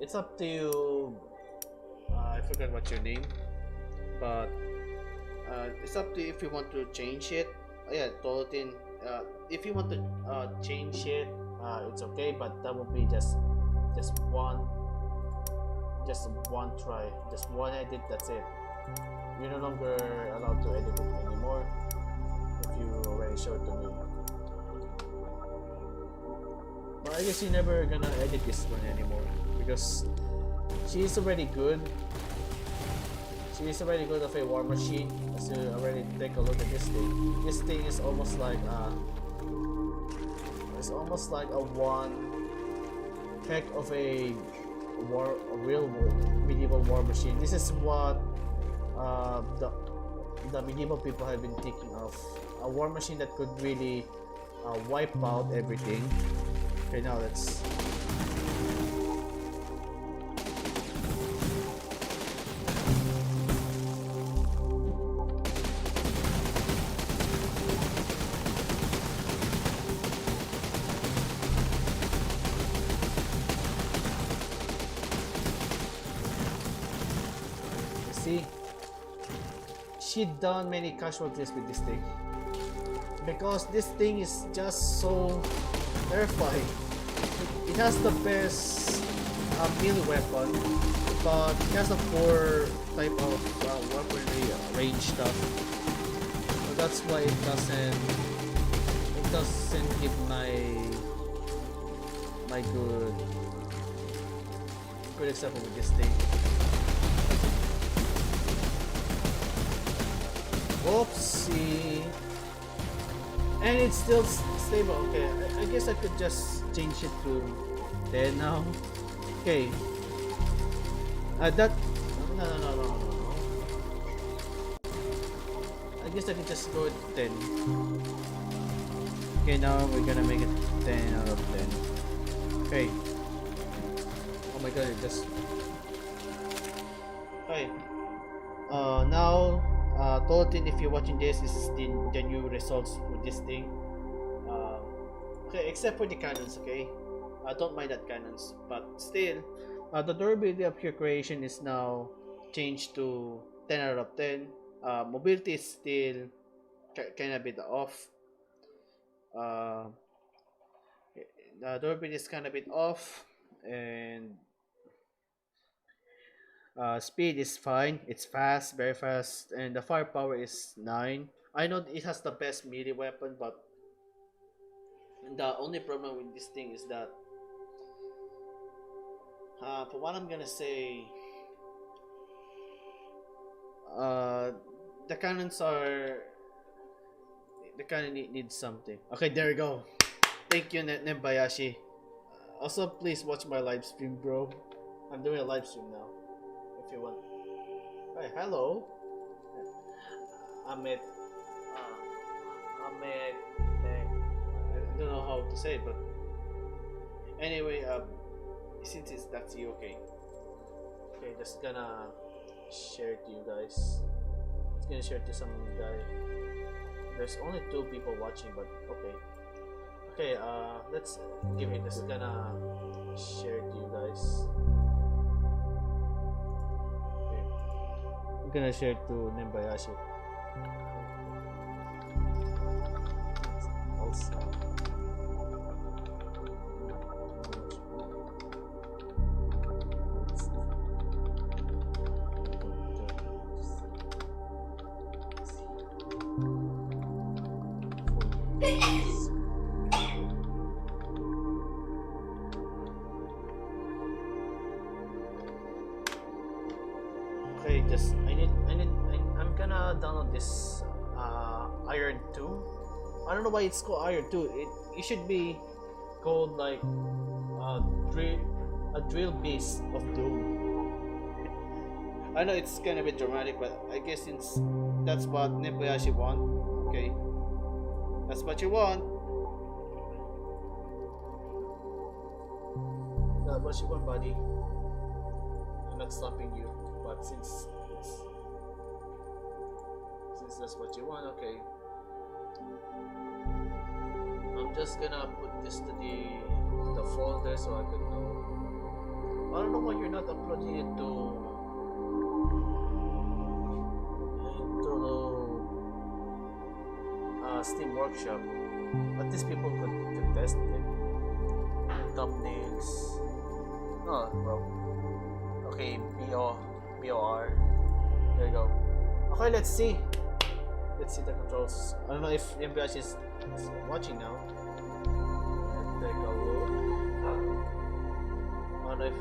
it's up to you. I forgot what's your name, but it's up to you if you want to change it. Yeah, Tolotin. If you want to change it, it's okay, but that would be just one try, just one edit. That's it. You're no longer allowed to edit it anymore if you already showed it to me. But I guess you're never gonna edit this one anymore because she's already good. She's already good of a war machine. As you already take a look at this thing. This thing is almost like a one heck of a real medieval war machine. This is what the medieval people have been thinking of. A war machine that could really wipe out everything. Okay, now let's. See, she done many casualties with this thing because this thing is just so terrifying. It has the best melee weapon, but it has a poor type of weaponry range stuff. So that's why it doesn't give my good example with this thing. Whoopsie. And it's still stable. Okay, I guess I could just change it to 10 now. Okay. That no. I guess I could just go with 10. Okay, now we're gonna make it 10 out of 10. Okay. Oh my god, it just. Okay. Now. Tolton, if you're watching this is the new results with this thing. Okay, except for the cannons, okay? I don't mind that cannons, but still, the durability of your creation is now changed to 10 out of 10. Mobility is still kind of bit off. The durability is kind of bit off, and speed is fine. It's fast, very fast, and the firepower is 9. I know it has the best melee weapon, but the only problem with this thing is that, for what I'm gonna say, the cannons need something. Okay, there we go. Thank you, Nembayashi. Also, please watch my live stream, bro. I'm doing a live stream now. If you want. Hey, hello. Ahmed. I don't know how to say it, but anyway, since that's you, okay. Okay, just gonna share it to you guys. It's gonna share it to some guy. There's only 2 people watching, but okay. Okay, let's give it. Just gonna share it to you guys. Okay. I'm gonna share it to Nembayashi. Also. Okay, I'm gonna download this Iron 2. I don't know why it's called Iron 2. It should be called like a drill beast of doom. I know it's kind of a bit dramatic, but I guess since that's what Nebuyashi want, okay, that's what you want. That's what you want, buddy. I'm not stopping you, but since that's what you want, okay. I'm just gonna put this to the folder so I could know. I don't know why you're not uploading it to Steam Workshop. At least people could test it. Thumbnails. Oh, bro. Okay, BOR. There you go. Okay, let's see. Let's see the controls. I don't know if MPH is watching now. Let's take a look. I don't know if.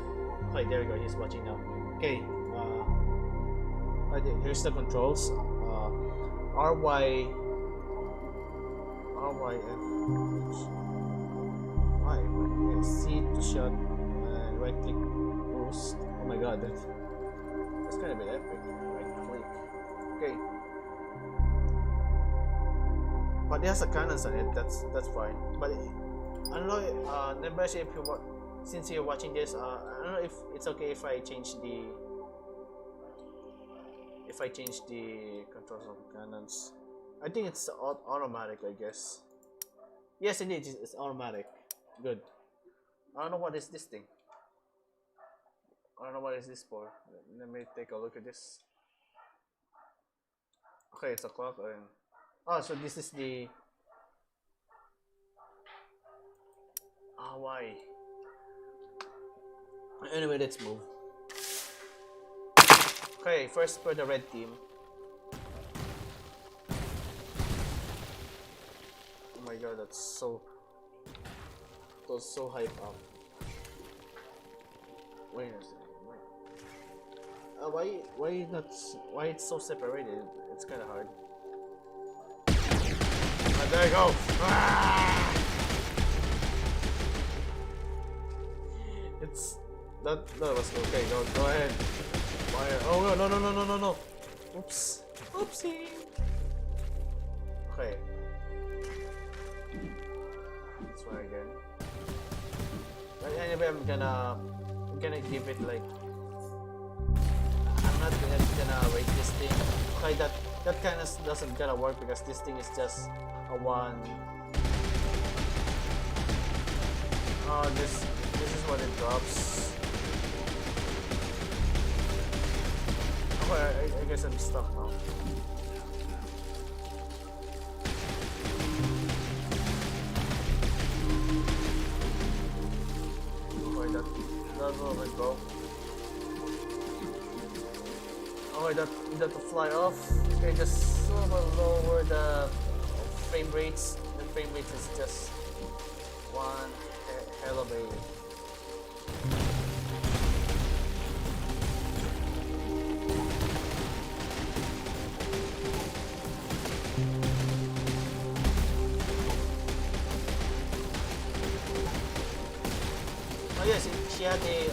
Okay, there we go. He's watching now. Okay. Here's the controls. RY and C to shot and right click boost. Oh my god, that's kind of an epic. Right click. Okay. But it has a cannons on it. That's fine. But I don't know. Nebuyashi, if you since you're watching this, I don't know if it's okay if I change the controls of the cannons. I think it's automatic, I guess. Yes, indeed, it's automatic. Good. I don't know what is this thing. I don't know what is this for. Let me take a look at this. Okay, it's a clock. Oh, so this is the. Oh, why? Anyway, let's move. Okay, first for the red team. Oh my god, that's so hype up. Wait a second. Why it's so separated? It's kind of hard. There you go. Ah! It's that was okay. Go ahead. Fire. Oh no. Oops. Oopsie. Okay. Let's try again. But anyway, I'm gonna give it like. I'm not gonna rate this thing. Okay, that kind of doesn't gonna work because this thing is just a one. Oh, this is what it drops. Okay, I guess I'm stuck now. Okay, that will go. Okay, that to fly off. Okay, just lower the frame rates. The frame rate is just one hell of a. Oh yes, she had a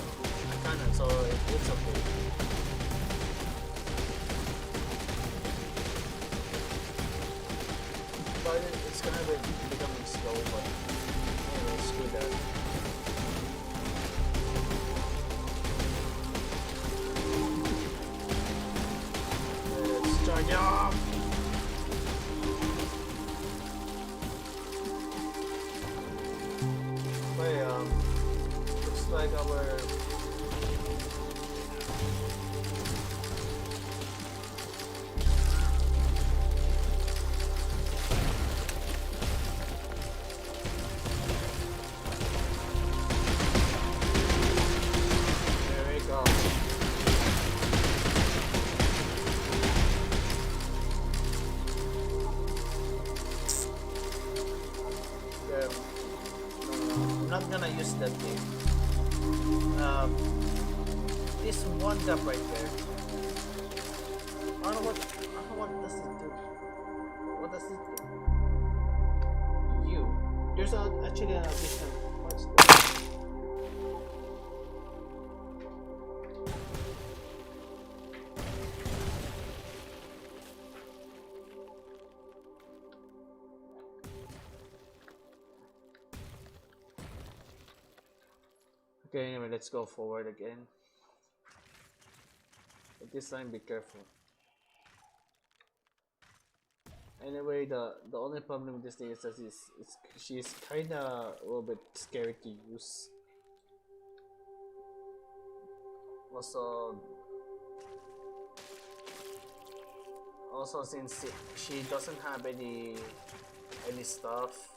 cannon, so it's okay. But it's gonna be becoming slow, but anyway, screw that. Let's charge up! Okay, looks like our use that thing. This one gap right there. I don't know what does it do. What does it do? There's actually an additional parts there. Okay, anyway, let's go forward again. But this time, be careful. Anyway, the only problem with this thing is that she's kinda a little bit scary to use. Also, since she doesn't have any stuff,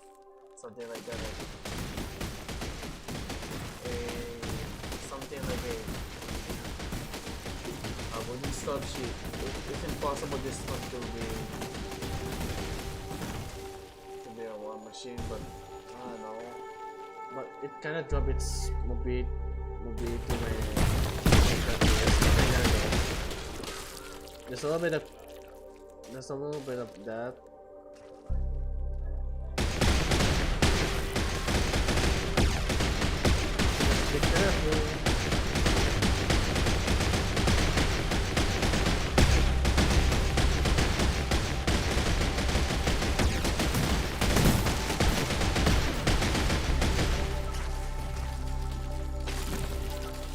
something like that, like something like a wooden stuff, it's impossible this one to be a war machine, but I don't know. But it kind of dropped its mobility to my. There's a little bit of that. Be careful.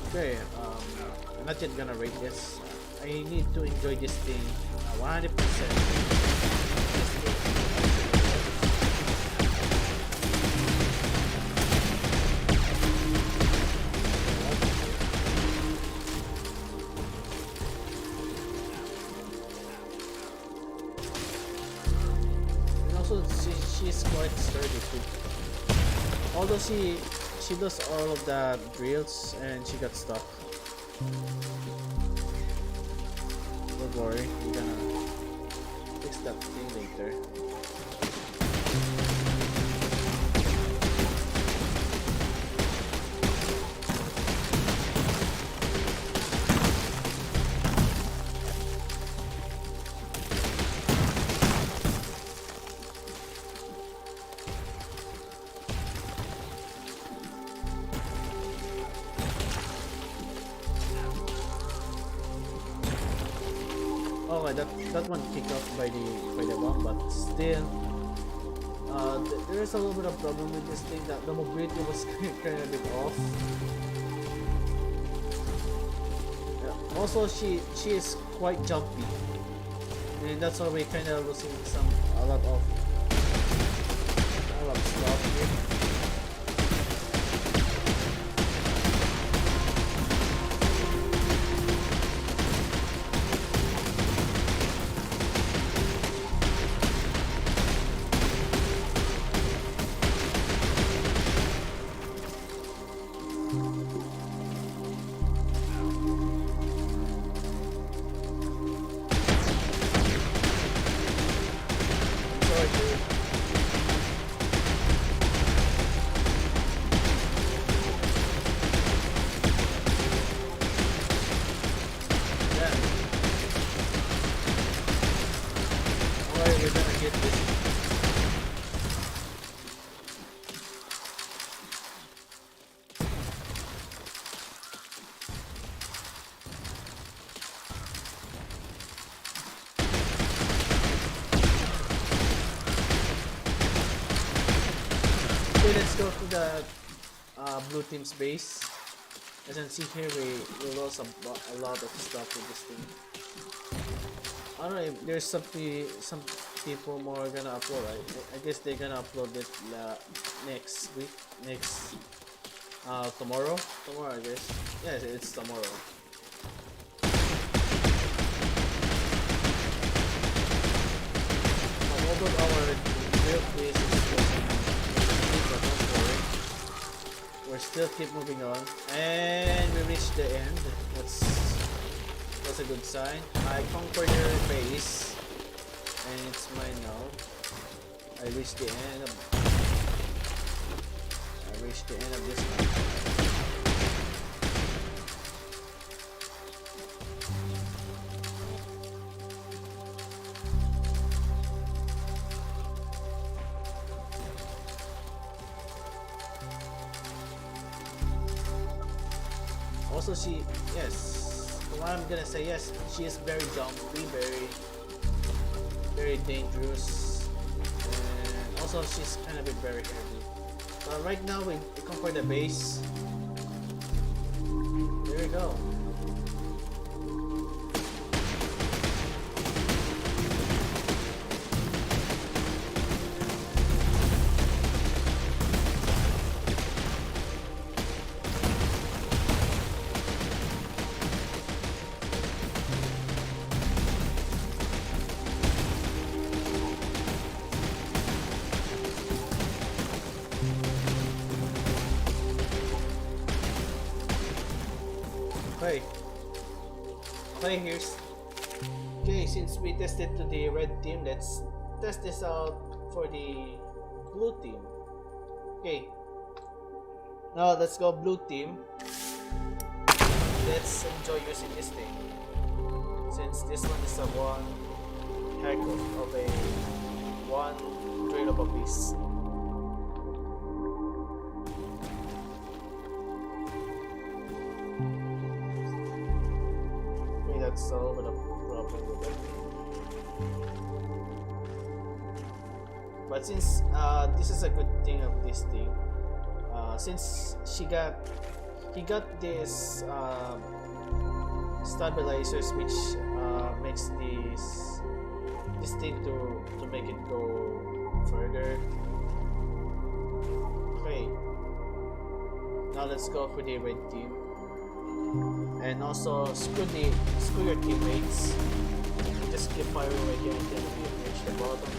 Okay, I'm not yet gonna rate this. I need to enjoy this thing 100%. And also, she's quite sturdy too. Although she does all of the drills and she got stuck. Don't worry, we're gonna fix that thing later. Okay, that one kicked off by the bomb, but still, there is a little bit of problem with this thing that the mobility was kind of a bit off. Yeah. Also, she is quite jumpy, and that's why we kind of losing a lot of stuff here. Let's go to the blue team's base. As you can see here, we lost a lot of stuff with this thing. I don't know if there's some people more gonna upload. I guess they're gonna upload it next week, tomorrow. Tomorrow, I guess. Yes, it's tomorrow. Although our real place is we're still keep moving on, and we reached the end. That's a good sign. I conquered your base, and it's mine now. I reached the end of this one. Also, what I'm gonna say, yes, she is very jumpy, very dangerous, and also she's kind of very heavy. But right now we conquer the base, Here we go. Okay. Okay, okay, since we tested to the red team, let's test this out for the blue team. Okay. Now let's go blue team. Let's enjoy using this thing. Since this one is a one heck of a one trade of a piece. That's a little bit of problem with it. But since this is a good thing of this thing, since he got this stabilizers, which makes this thing to make it go further. Okay, now let's go for the red team. And also screw your teammates. Just keep firing right here until we reach the bottom.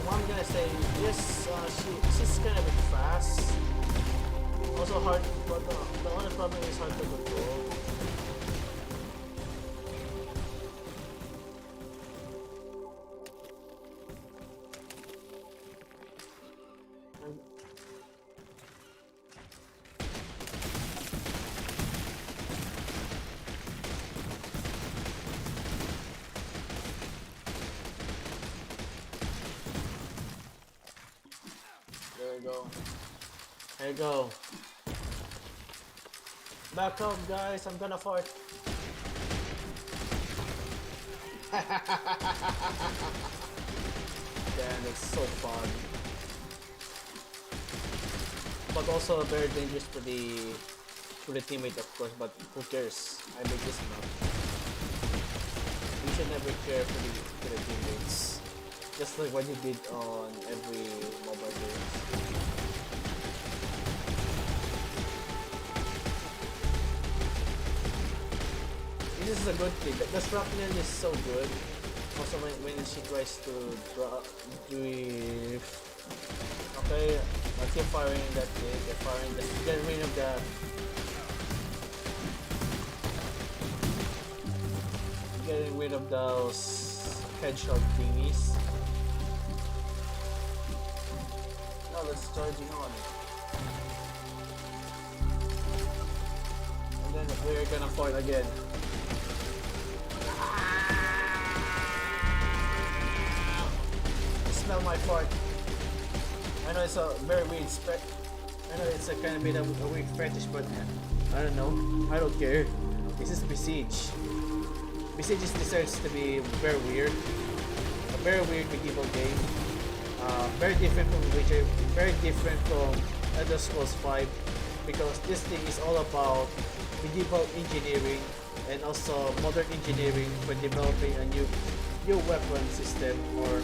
What I'm gonna say, yes, she's kind of a bit fast. Also hard, but the only problem is hard to control. There you go. Back up, guys. I'm gonna fart. Damn, it's so fun. But also very dangerous to the teammate, of course. But who cares? I make this map. You should never care for the teammates. Just like what you did on every mobile game. This is a good thing. The shrapnel is so good. Also when she tries to drift. Okay, I keep firing that thing. They're firing the get rid of the getting rid of those hedgehog thingies. Now let's charging on. And then we're gonna fight again. Smell my fart. I know it's a very weird spread. I know it's a kind of bit of a weird fetish, but I don't know. I don't care. This is Besiege. Besiege deserves to be very weird. A very weird medieval game. Very different from Witcher. Very different from Elder Scrolls 5, because this thing is all about medieval engineering and also modern engineering for developing a new weapon system, or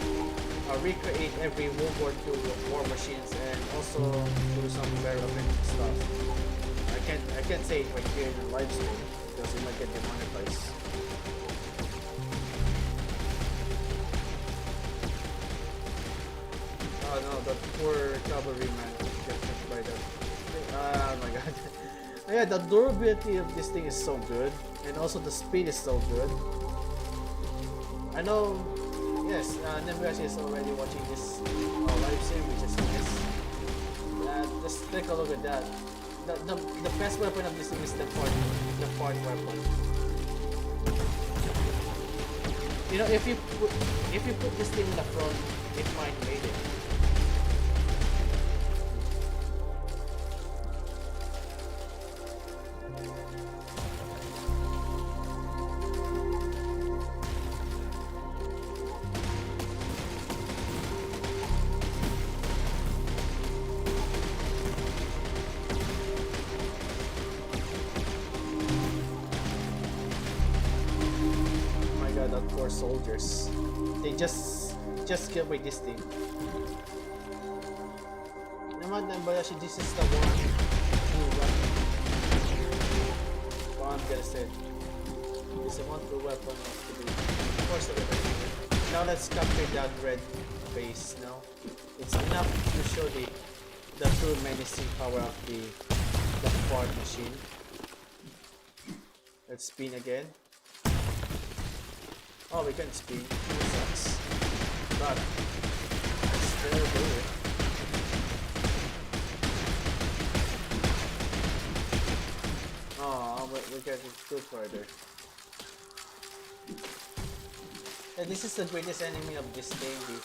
recreate every World War II war machines, and also do some relevant stuff. I can't say it right here in the live stream because it might get demonetized. Oh no, that poor cavalryman get hit by that. Oh my god. Yeah, the durability of this thing is so good, and also the speed is so good. I know. Yes, Nebraska is already watching this live stream, which is nice. Just take a look at that. The best weapon of this thing is the fart weapon. You know, if you put this thing in the front, it might made it. without 4 soldiers. They just killed by this team. Naman Bayashi, this is the one true weapon. What I'm gonna say. This is the one true weapon of the day. Of course, now let's capture that red base now. It's enough to show the true menacing power of the fort machine. Let's spin again. Oh, we can spin. It sucks. But let's still do it. Oh, we're getting too further. And this is the greatest enemy of this game,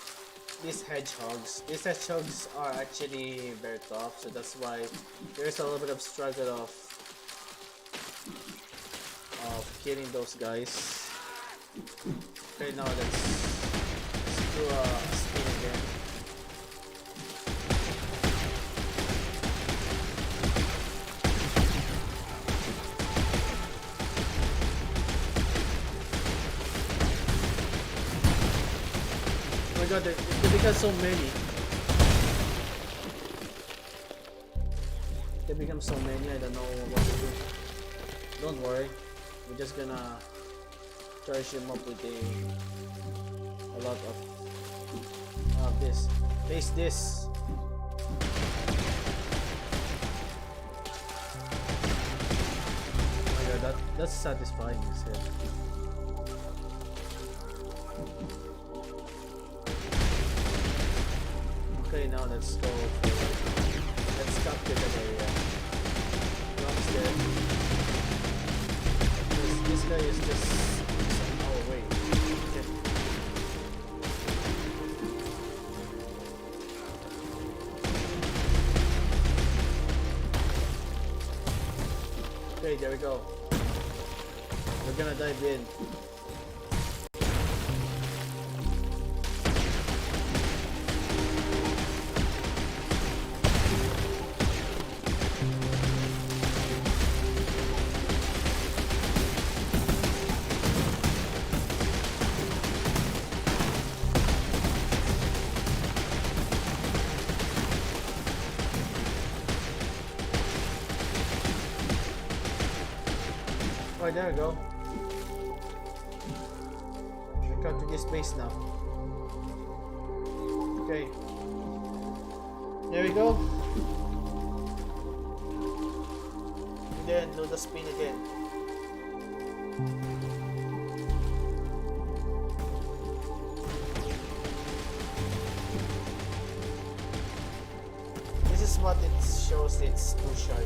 these hedgehogs. These hedgehogs are actually very tough, so that's why there's a little bit of struggle of killing those guys. Okay, now let's do a spin again. Oh my god, they become so many. They become so many, I don't know what to do. Don't worry, we're just gonna charge them up with a lot of this. Taste this. Oh my god, that's satisfying as hell. Okay, now let's go for let's capture that area. One's dead. This guy is just oh wait. Okay, there we go. We're gonna dive in. Alright, there we go. We come to this base now. Okay. There we go. And then do the spin again. This is what it shows, it's too shy.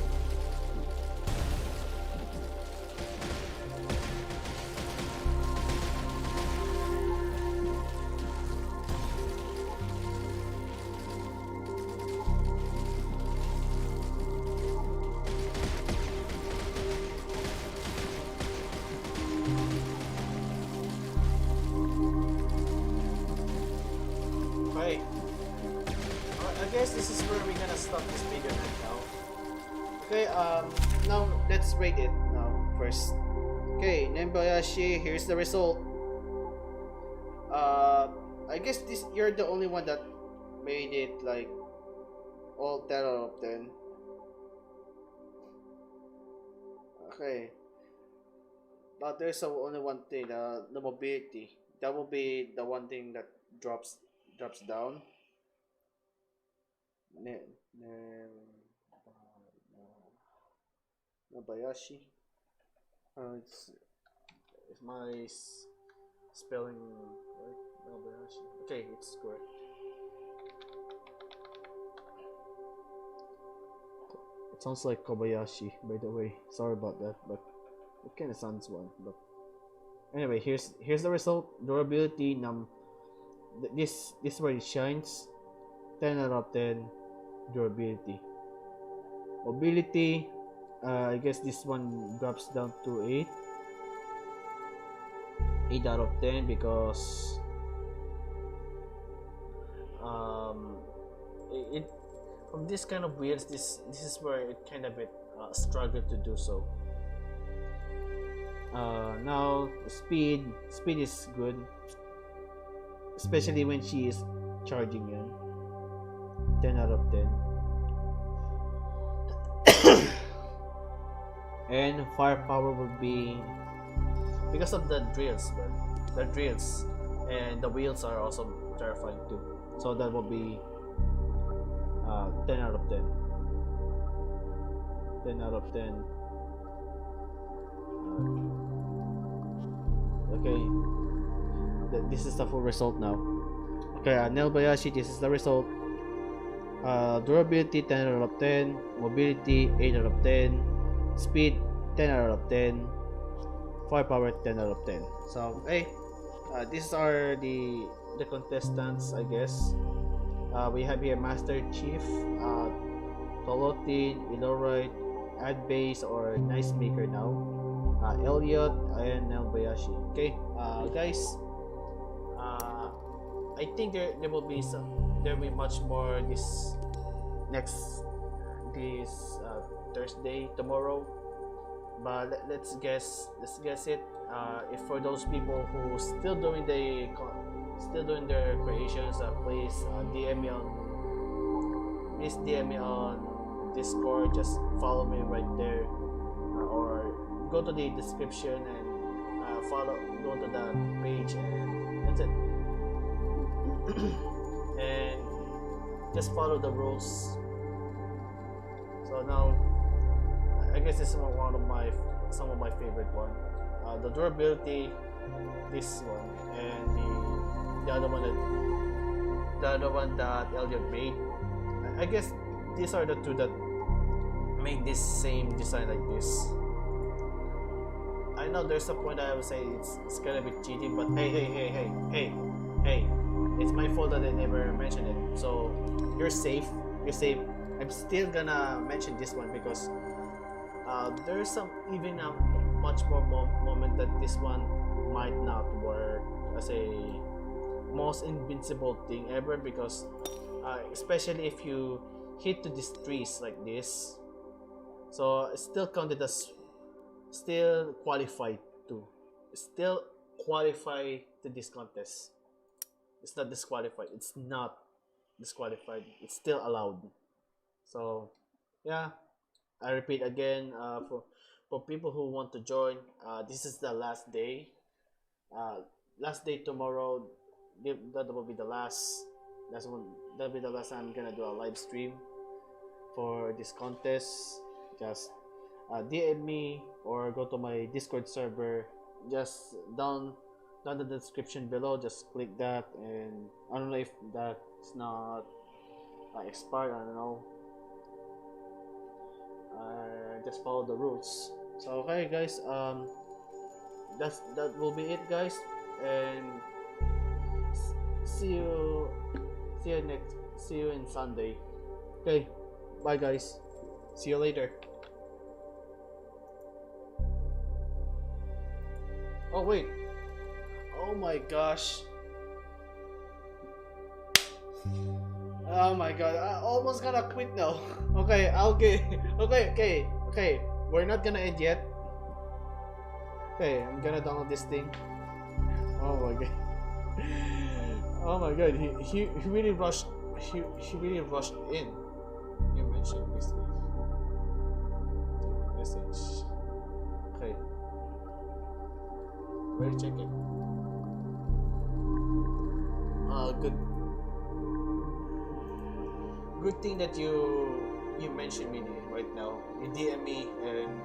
I guess this is where we're gonna stop this video right now. Okay, now let's rate it now first. Okay, Nembayashi, here's the result. I guess you're the only one that made it like all 10 out of 10. Okay. But there's only one thing, the mobility. That will be the one thing that drops down. Nabayashi. It's my spelling right? Nabayashi. Okay, it's correct. It sounds like Kobayashi, by the way. Sorry about that, but it kind of sounds one. But anyway, here's the result. Durability. This is where it shines. 10 out of 10. Durability. Mobility, I guess this one drops down to 8 out of 10 because it from this kind of builds, this is where it kind of struggled to do so. Now speed is good, especially when she is charging you. 10 out of 10. And firepower would be because of the drills, but the drills and the wheels are also terrifying too. So that will be 10 out of 10. 10 out of 10. Okay, this is the full result now. Okay, Nelbayashi, this is the result. Durability 10 out of 10, mobility 8 out of 10, speed 10 out of 10, firepower 10 out of 10. So hey, these are the contestants, I guess. We have here Master Chief, Tolotin, Iloroid, Adbase or Nice Maker now, Elliot, and Nelbayashi. Okay, guys, I think there will be much more this Thursday, tomorrow. But let's guess it. If for those people who still doing their creations, please DM me on Discord. Just follow me right there, or go to the description and go to that page, and that's it. And just follow the rules. So now, I guess this is some of my favorite one. The durability, this one, and the other one that Elliot made. I guess these are the two that made this same design like this. I know there's a point I would say it's gonna be cheating, but hey, it's my fault that I never mentioned it. So you're safe. I'm still gonna mention this one because there's some even a much more moment that this one might not work as a most invincible thing ever, because especially if you hit to these trees like this, so it's still counted as still qualified to this contest. It's not disqualified. It's not disqualified. It's still allowed. So yeah, I repeat again, for people who want to join, this is the last day. Last day tomorrow. That will be the last. That'll be the last time I'm gonna do a live stream for this contest. Just DM me or go to my Discord server. Just down the description below. Just click that, and I don't know if that's not expired. I don't know. Just follow the rules. So okay, guys. That will be it, guys, and see you in Sunday. Okay, bye, guys. See you later. Oh wait. Oh my gosh. Oh my god, I almost gonna quit now. Okay, okay. We're not gonna end yet. Okay, I'm gonna download this thing. Oh my god. Oh my god, he really rushed. He really rushed in. You mentioned this message. Okay. We're checking. Good thing that you mentioned me right now. You DM me and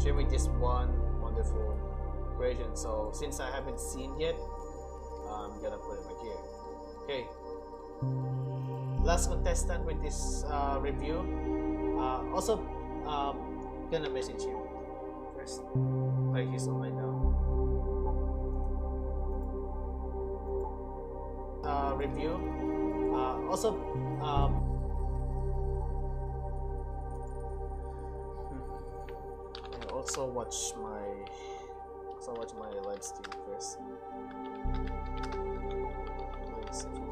share me this one wonderful creation. So since I haven't seen yet, I'm gonna put it right here. Okay. Last contestant with this review. Also, gonna message him first. Okay, he's online now. Review. Also, I also watch my live stream first. Live stream.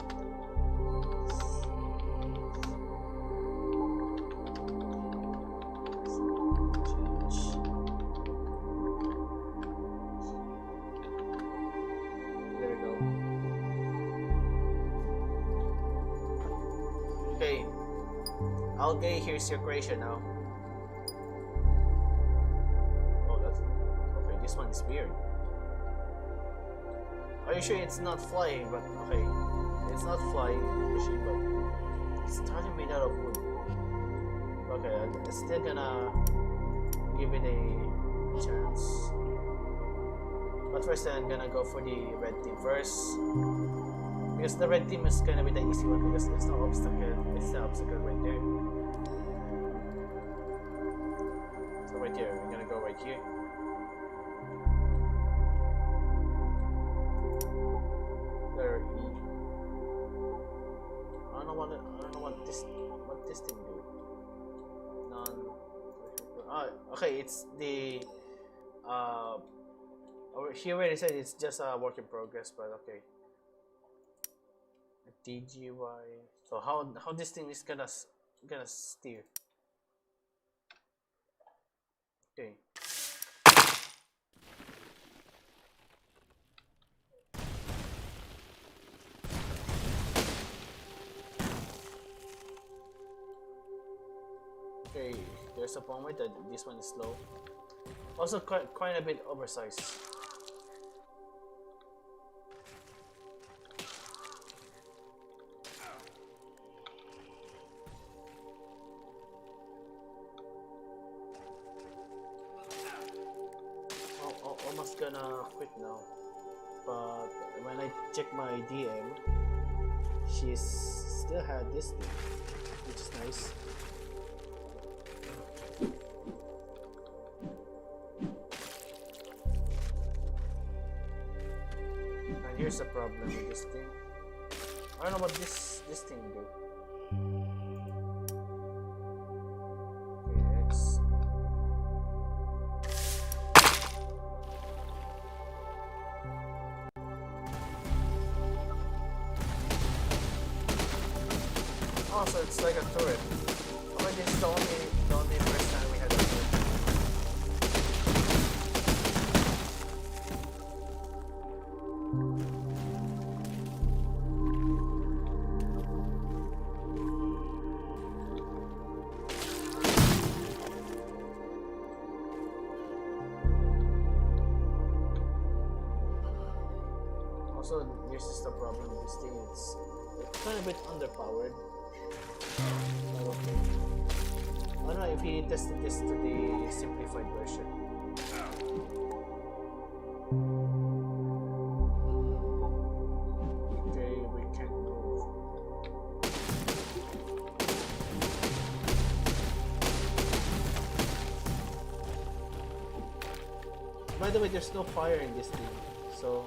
Change. Algae, here's your creation now. Oh, that's okay. This one is weird. Are you sure it's not flying? But okay, it's not flying machine, but it's totally made out of wood. Okay, I'm still gonna give it a chance. But first, I'm gonna go for the red team first, because the red team is gonna be the easy one because there's no obstacle. It's the obstacle right there. So right here, we're gonna go right here. Letter E. I don't know what this thing do. None. Okay, it's the over here where it said it's just a work in progress, but okay. DGY. So how this thing is gonna steer? Okay. Okay, there's a point that this one is slow. Also quite a bit oversized. Almost gonna quit now, but when I check my DM, she's still had this thing, which is nice. And here's the problem with this thing. I don't know what this thing do. Okay, X. Oh, so it's like a turret. Oh, this is the only first time we had a turret. Also, this is the problem with this thing. It's kind of a bit underpowered. Okay. I don't know if he tested this to the simplified version. Okay, we can't move. By the way, there's no fire in this thing, so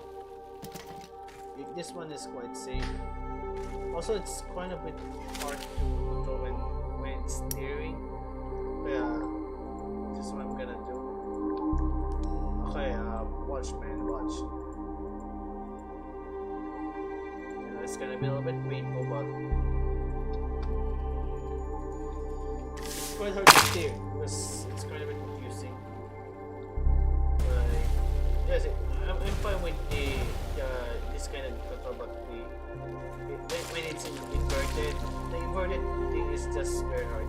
this one is quite safe. Also, it's quite a bit hard to control when it's steering. But yeah, this is what I'm gonna do. Okay, watch, man, watch. You know, it's gonna be a little bit painful, but it's quite hard to steer because it's quite a bit confusing. But yes, I'm fine with this kind of control, but when it's inverted, the inverted thing is just very hard.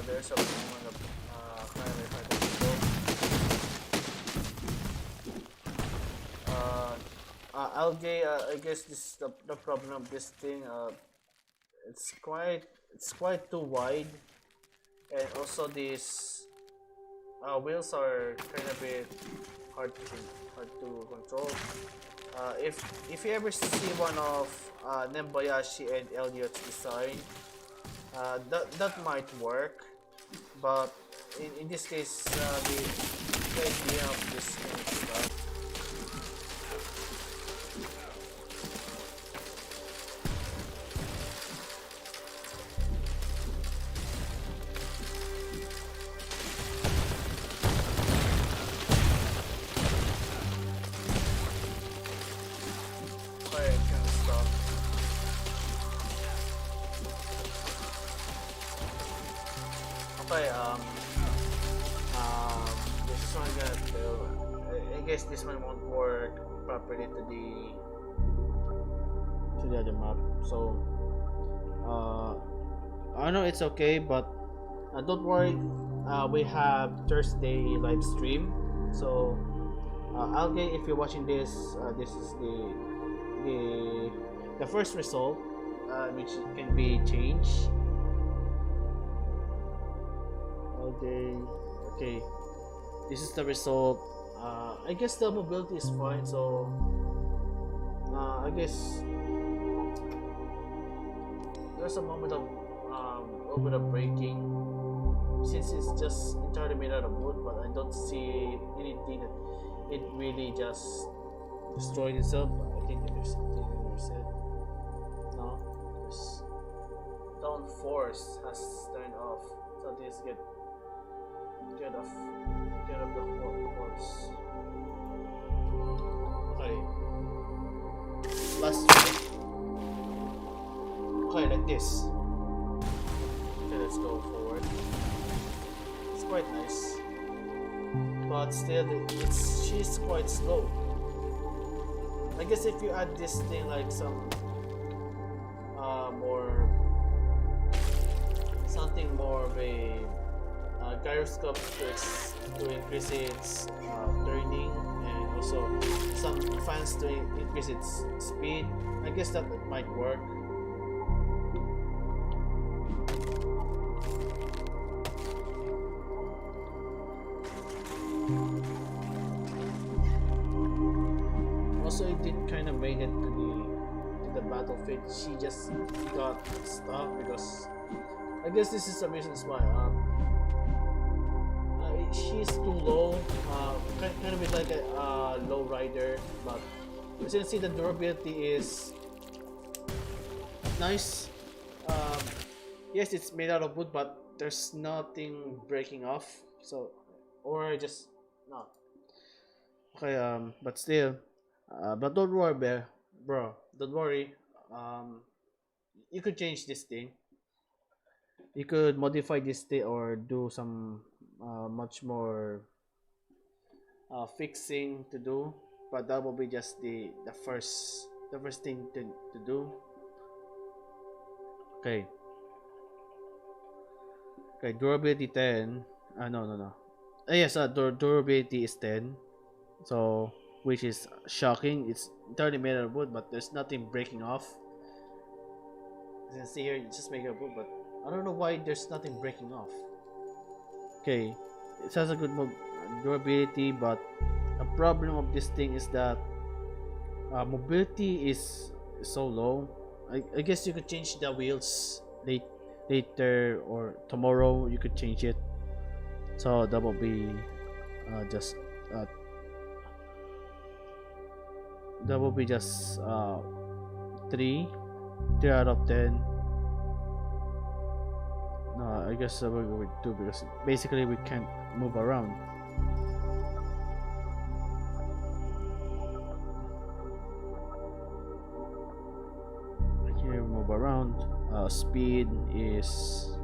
There's a moment of kind of hard to go. Algae, I guess this is the problem of this thing. It's quite too wide, and also these wheels are kind of bit hard to control. If you ever see one of Nembayashi and Elliot's design, that might work, but in this case, the idea of this kind of stuff. Okay, this is one gonna do. I guess this one won't work properly to the other map. So, I know it's okay, but don't worry. We have Thursday live stream. So, Algae, if you're watching this, this is the first result, which can be changed. Okay, this is the result. I guess the mobility is fine, so I guess there's a moment of little bit of breaking since it's just entirely made out of wood, but I don't see anything that it really just destroyed itself. I think that there's something in your set. No, this down force has turned off, so this get off the horse. Okay. Last one. Okay, like this. Okay, let's go forward. It's quite nice, but still, she's quite slow. I guess if you add this thing like some something more of a gyroscope to increase its turning, and also some fans to increase its speed. I guess that might work. Also, it did kind of made it to the battlefield. She just got stuck because I guess this is the reasons why. She's too low, kind of like a low rider, but as you can see, the durability is nice. Yes, it's made out of wood, but there's nothing breaking off, so or just not. Okay, but still, but don't worry, bro. Don't worry. You could change this thing. You could modify this thing or do some much more fixing to do, but that will be just the first thing to do. Okay, durability 10. No, yes, durability is 10, so which is shocking. It's entirely made out of wood, but there's nothing breaking off. As you can see here, it's just made out of wood, but I don't know why there's nothing breaking off. Okay, it has a good durability, but a problem of this thing is that mobility is so low. I guess you could change the wheels later or tomorrow. You could change it, so that will be just 3 out of 10. No, I guess we'll go with 2 because basically we can't move around. We can't move around. Speed is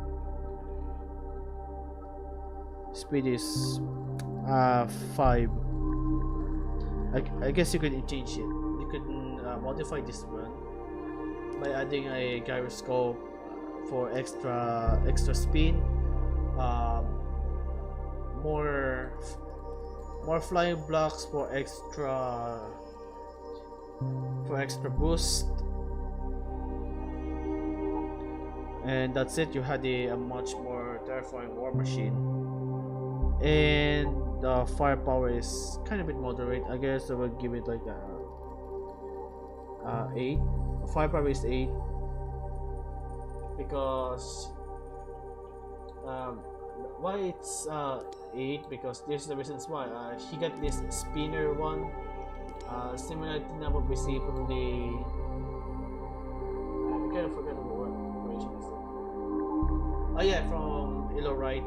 5. I guess you could change it. You could modify this one by adding a gyroscope for extra speed, more flying blocks for extra boost, and that's it. You had a much more terrifying war machine, and the firepower is kind of a bit moderate. I guess I will give it like a 8. Firepower is 8 because why it's 8, because there's the reasons why. He got this spinner one, similar to what we see from the, I kind of forgot what version is it. Oh yeah, from Ilo, right?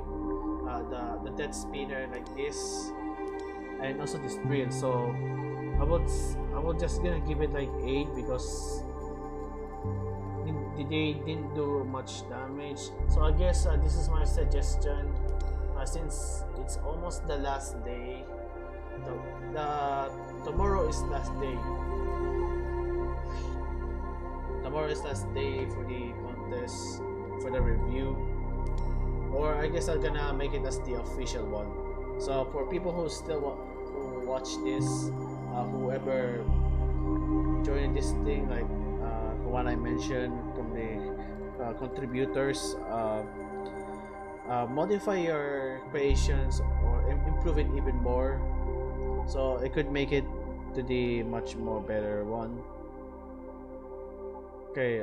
The death spinner like this, and also this drill. So I would just gonna give it like 8 because they didn't do much damage. So I guess this is my suggestion. Since it's almost the last day, the tomorrow is last day. Tomorrow is last day for the contest, for the review, or I guess I'm gonna make it as the official one. So for people who still who watch this, whoever joined this thing, like the one I mentioned from the contributors, modify your creations or improve it even more, so it could make it to the much more better one. Okay,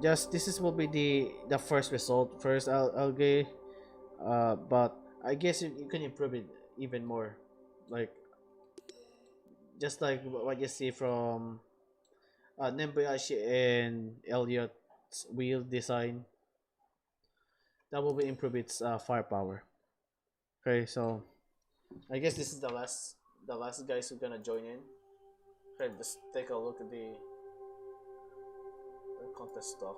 just this is will be the first result. First, I'll get, but I guess you can improve it even more, like just like what you see from Nembayashi and Elliot's wheel design. That will be improve its firepower. Okay, so I guess this is the last guys who gonna join in. Okay, let's take a look at the contest stuff.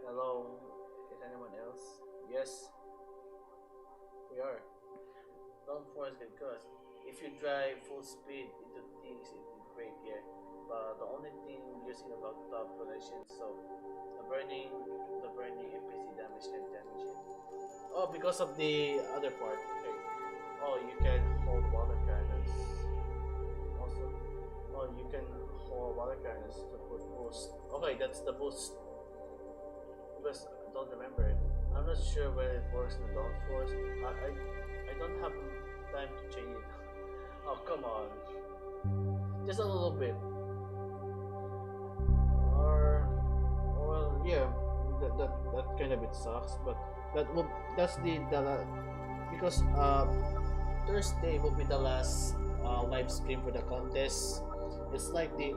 Hello, is anyone else? Yes, we are. Don't force it because if you drive full speed into things, it will break. Yeah, but the only thing using about top connection, so the burning NPC damage and damage it. Oh, because of the other part. Okay. Oh, you can hold water cannons. Also, oh, you can hold water cannons to put boost. Okay, that's the boost. Because I don't remember it. I'm not sure where it works in the Dawn Force. I don't have time to change it. Oh, come on. Just a little bit. Or, well, yeah, that kind of bit sucks. But that's because Thursday will be the last live stream for the contest. It's like the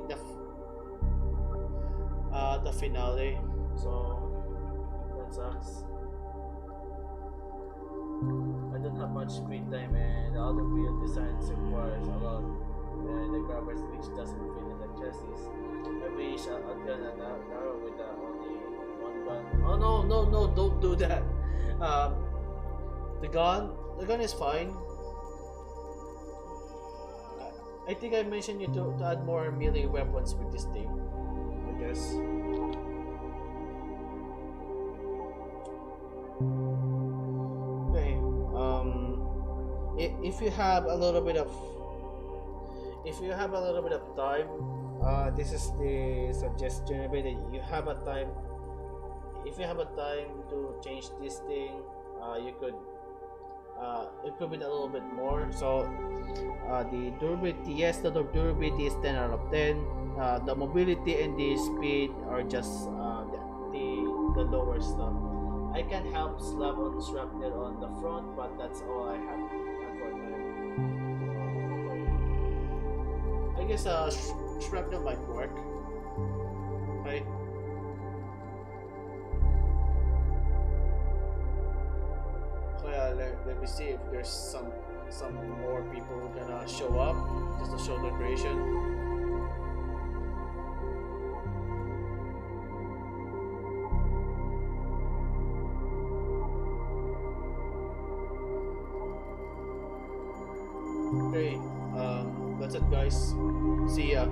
finale. So that sucks. I don't have much free time, and the other wheel designs requires a lot, and the grabber's reach doesn't fit in the chassis. I wish I'd done a narrow with only one gun. Oh no, don't do that. The gun is fine. I think I mentioned you to add more melee weapons with this thing, I guess. Okay, if you have a little bit of time, this is the suggestion. Maybe you have a time. If you have a time to change this thing, you could improve it a little bit more. So the durability, yes, the durability is 10 out of 10. The mobility and the speed are just the lower stuff. I can help slap on shrapnel on the front, but that's all I have for now. I guess shrapnel might work, right? Let me see if there's some more people gonna show up just to show the creation. Okay, that's it guys. See ya.